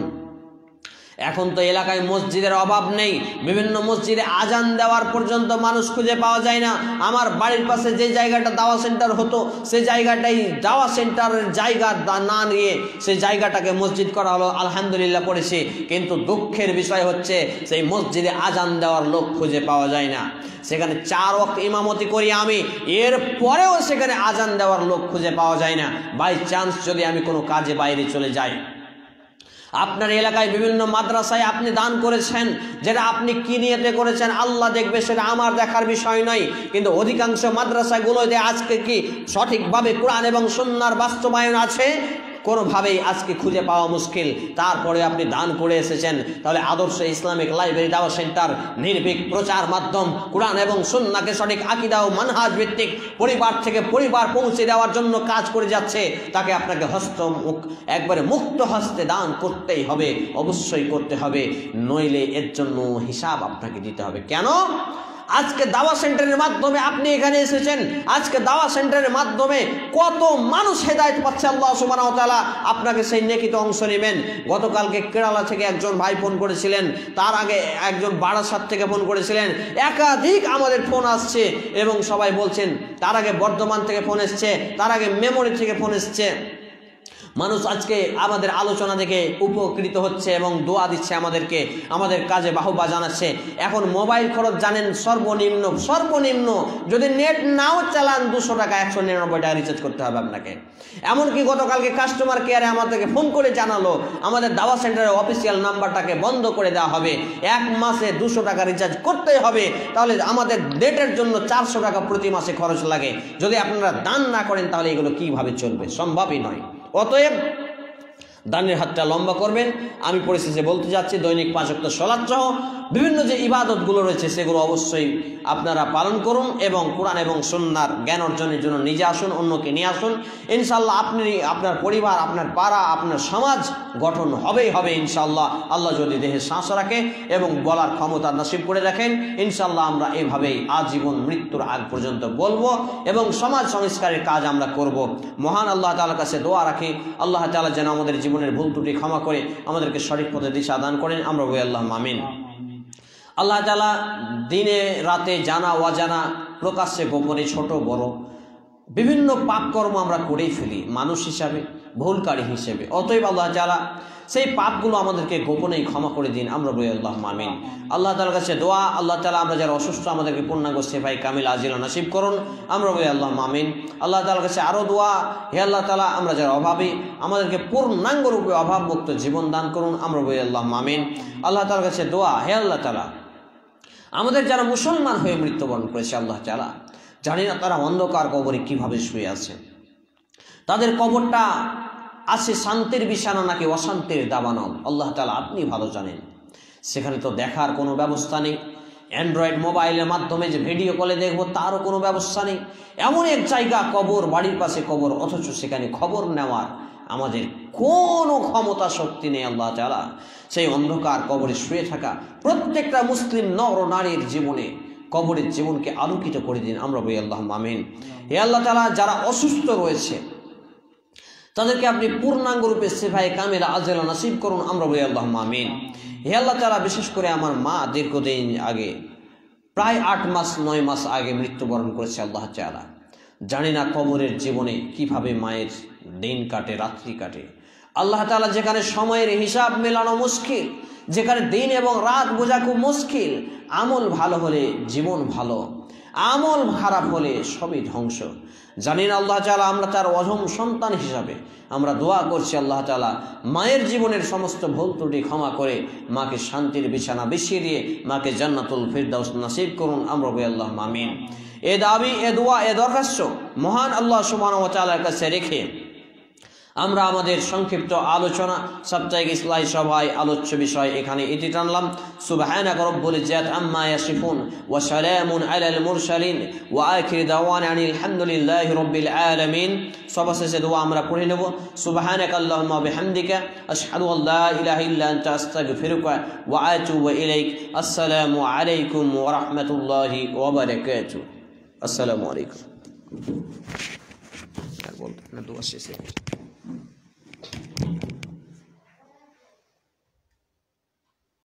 এখন তো এলাকায় মসজিদের অভাব নেই, বিভিন্ন মসজিদে আজান দেওয়ার পর্যন্ত মানুষ খুঁজে পাওয়া যায় না। আমার বাড়ির পাশে যে জায়গাটা দাওয়া সেন্টার হতো, সেই জায়গাটাই দাওয়া সেন্টারের জায়গা না নিয়ে সেই জায়গাটাকে মসজিদ করা হলো, আলহামদুলিল্লাহ পড়েছি। কিন্তু দুঃখের বিষয় হচ্ছে সেই মসজিদে আজান দেওয়ার লোক খুঁজে পাওয়া যায় না। সেখানে 4 ওয়াক্ত ইমামতি করি আমি, এর পরেও সেখানে আজান দেওয়ার লোক খুঁজে পাওয়া যায় না। বাই চান্স যদি আমি কোনো কাজে বাইরে চলে যাই, আপনার এলাকায় বিভিন্ন মাদ্রাসায় আপনি দান করেছেন, যেটা আপনি কি নিয়তে করেছেন আল্লাহ দেখবে, সেটা আমার দেখার বিষয় নয়। কিন্তু অধিকাংশ মাদ্রাসাগুলোতে আজকে কি সঠিকভাবে কোরআন এবং সুন্নাহর বাস্তবায়ন আছে? কোনোভাবেই আজকে খুঁজে পাওয়া মুশকিল। তারপরে আপনি দান করে এসেছেন। তাহলে আদর্শ ইসলামিক লাইব্রেরি দাওয়াত সেন্টার নির্ভীক প্রচার মাধ্যম কোরআন এবং সুন্নাহকে সঠিক আকীদা ও মানহাজ ভিত্তিক পরিবার থেকে পরিবার পৌঁছে দেওয়ার জন্য কাজ করে যাচ্ছে। তাকে আপনাকে একবারে মুক্ত হস্তে দান করতেই হবে, অবশ্যই করতে হবে, নইলে এর জন্য হিসাব আপনাকে দিতে হবে। কেন? আজকে দাওয়া সেন্টারের মাধ্যমে আপনি এখানে এসেছেন, আজকে দাওয়া সেন্টারের মাধ্যমে কত মানুষ হেদায়েত পাচ্ছে। আল্লাহ সুবহানাহু ওয়া তাআলা আপনাকে সেই নেকিতে অংশ নেবেন। গতকালকে কেরালা থেকে একজন ভাই ফোন করেছিলেন, তার আগে একজন বারাসাত থেকে ফোন করেছিলেন, একাধিক আমাদের ফোন আসছে এবং সবাই বলছেন, তার আগে বর্ধমান থেকে ফোন এসছে, তার আগে মেমরি থেকে ফোন এসছে। মানুষ আজকে আমাদের আলোচনা দেখে উপকৃত হচ্ছে এবং দোয়া দিচ্ছে আমাদেরকে, আমাদের কাজে বাহবা জানাচ্ছে। এখন মোবাইল খরচ জানেন সর্বনিম্ন যদি নেট নাও চালান 200 টাকা 199 টাকা রিচার্জ করতে হবে আপনাকে। এমনকি গতকালকে কাস্টমার কেয়ারে আমাদেরকে ফোন করে জানালো আমাদের দাওয়া সেন্টারের অফিসিয়াল নাম্বারটাকে বন্ধ করে দেওয়া হবে, 1 মাসে 200 টাকা রিচার্জ করতেই হবে। তাহলে আমাদের নেটের জন্য 400 টাকা প্রতি মাসে খরচ লাগে। যদি আপনারা দান না করেন তাহলে এগুলো কিভাবে চলবে? সম্ভবই নয়। অতএব দানের হাতটা লম্বা করবেন। আমি পরিশেষে বলতে যাচ্ছি, দৈনিক 5 ওয়াক্ত সালাত সহ বিভিন্ন যে ইবাদতগুলো রয়েছে সেগুলো অবশ্যই আপনারা পালন করুন এবং কোরআন এবং সুন্নাহর জ্ঞান অর্জনের জন্য নিজে আসুন, অন্যকে নিয়ে আসুন। ইনশাআল্লাহ আপনি, আপনার পরিবার, আপনার পাড়া, আপনার সমাজ গঠন হবেই হবে ইনশাআল্লাহ। আল্লাহ যদি দেহে শ্বাস রাখে এবং বলার ক্ষমতা নসিব করে রাখেন, ইনশাআল্লাহ আমরা এভাবেই আজীবন মৃত্যুর আগ পর্যন্ত বলবো এবং সমাজ সংস্কারের কাজ আমরা করব। মহান আল্লাহ তাআলার কাছে দোয়া রাখি, আল্লাহ তাআলা যেন আমাদের জীবনের ভুল ত্রুটি ক্ষমা করে আমাদেরকে সঠিক পথে দিশা দান করেন। আমরা বলি আল্লাহুম্মা আমিন। আল্লাহ তাআলা দিনে রাতে জানা অজানা, প্রকাশ্যে গোপনে, ছোট বড় বিভিন্ন পাপ কর্ম আমরা করেই ফেলি। মানুষ হিসাবে ভুলকারী হিসেবে। অতএব আল্লাহ তাআলা সেই পাপগুলো আমাদেরকে গোপনেই ক্ষমা করে দিন, আমরা বলি আল্লাহুম্মা আমিন। আল্লাহ তাআলার কাছে দোয়া, আল্লাহ তাআলা আমরা যারা অসুস্থ আমাদেরকে পূর্ণাঙ্গ সেফাই কামিল আজিলা নসিব করুন, আমরা বলি আল্লাহুম্মা আমিন। আল্লাহ তাআলার কাছে আরও দোয়া, হে আল্লাহ তাআলা আমরা যারা অভাবী আমাদেরকে পূর্ণাঙ্গ রূপে অভাবমুক্ত জীবন দান করুন, আমরা বলি আল্লাহুম্মা আমিন। আল্লাহ তাআলার কাছে দোয়া, হে আল্লাহ তাআলা আমাদের যারা মুসলমান হয়ে মৃত্যুবরণ করেছে আল্লাহ তাআলা জানি না তারা অন্ধকার কবরে কিভাবে শুয়ে আছে, তাদের কবরটা আছে শান্তির বিছানা নাকি অশান্তির দাবানল, আল্লাহ তাআলা আপনি ভালো জানেন। সেখানে তো দেখার কোনো ব্যবস্থা নেই, অ্যান্ড্রয়েড মোবাইলের মাধ্যমে যে ভিডিও কলে দেখবো তারও কোনো ব্যবস্থা নেই। এমন এক জায়গা কবর, বাড়ির পাশে কবর, অথচ সেখানে খবর নেওয়ার আমাদের কোনো ক্ষমতা শক্তি নেই আল্লাহ তাআলা। সেই অন্ধকার কবরে শুয়ে থাকা প্রত্যেকটা মুসলিম নর নারীর জীবনে কবরের জীবনকে আলোকিত করে দিন, আমরা বলি আল্লাহুম্মা আমিন। হে আল্লাহ তাআলা যারা অসুস্থ রয়েছে তাদেরকে আপনি পূর্ণাঙ্গ রূপে সেফায়ে কামিলা আজেলা নসিব করুন, আমরা বলি আল্লাহুম্মা আমিন। হে আল্লাহ তাআলা বিশেষ করে আমার মা দীর্ঘদিন আগে প্রায় 8 মাস 9 মাস আগে মৃত্যুবরণ করেছে আল্লাহ তাআলা জানি না কবরের জীবনে কিভাবে মায়ের দিন কাটে রাত্রি কাটে। আল্লাহ তাআলা যেখানে সময়ের হিসাব মেলানো মুশকিল, যেখানে দিন এবং রাত বোঝা খুব মুশকিল, আমল ভালো হলে জীবন ভালো, আমল খারাপ হলে সবই ধ্বংস। জানি না আল্লাহ তাআলা আমরা তার অধম সন্তান হিসাবে আমরা দোয়া করছি আল্লাহ তাআলা মায়ের জীবনের সমস্ত ভুল ত্রুটি ক্ষমা করে মাকে শান্তির বিছানা বিছিয়ে দিয়ে মাকে জান্নাতুল ফিরদাউস নসিব করুন, আমরা বলি আল্লাহুম্মা আমিন। এ দাবি, এ দোয়া, এ দরখাস্ত মহান আল্লাহ সুবহানাহু ওয়া তাআলার কাছে রেখে আমরা আমাদের সংক্ষিপ্ত আলোচনা সাপ্তাহিক ইসলাহি সভায় আলোচ্য বিষয় এখানে ইতি টানলাম। সুবহানাকা রাব্বুল ইজ্জাতি আম্মা ইয়াসিফুন ওয়া সালামুন আলাল মুরসালিন ওয়া আখির দাওয়ানা আনিল হামদুলিল্লাহি রাব্বিল আলামিন। সবশেষে দোয়া আমরা পড়ে নেব। সুবহানাকা আল্লাহুম্মা ওয়া বিহামদিকা আশহাদু আল্লা ইলাহা ইল্লা আনতা আস্তাগফিরুকা ওয়া আতুবু ইলাইক। আসসালামু আলাইকুম ওয়া রাহমাতুল্লাহি ওয়া বারাকাতুহু। আসসালামু আলাইকুম। বলতে না দোয়া শেষে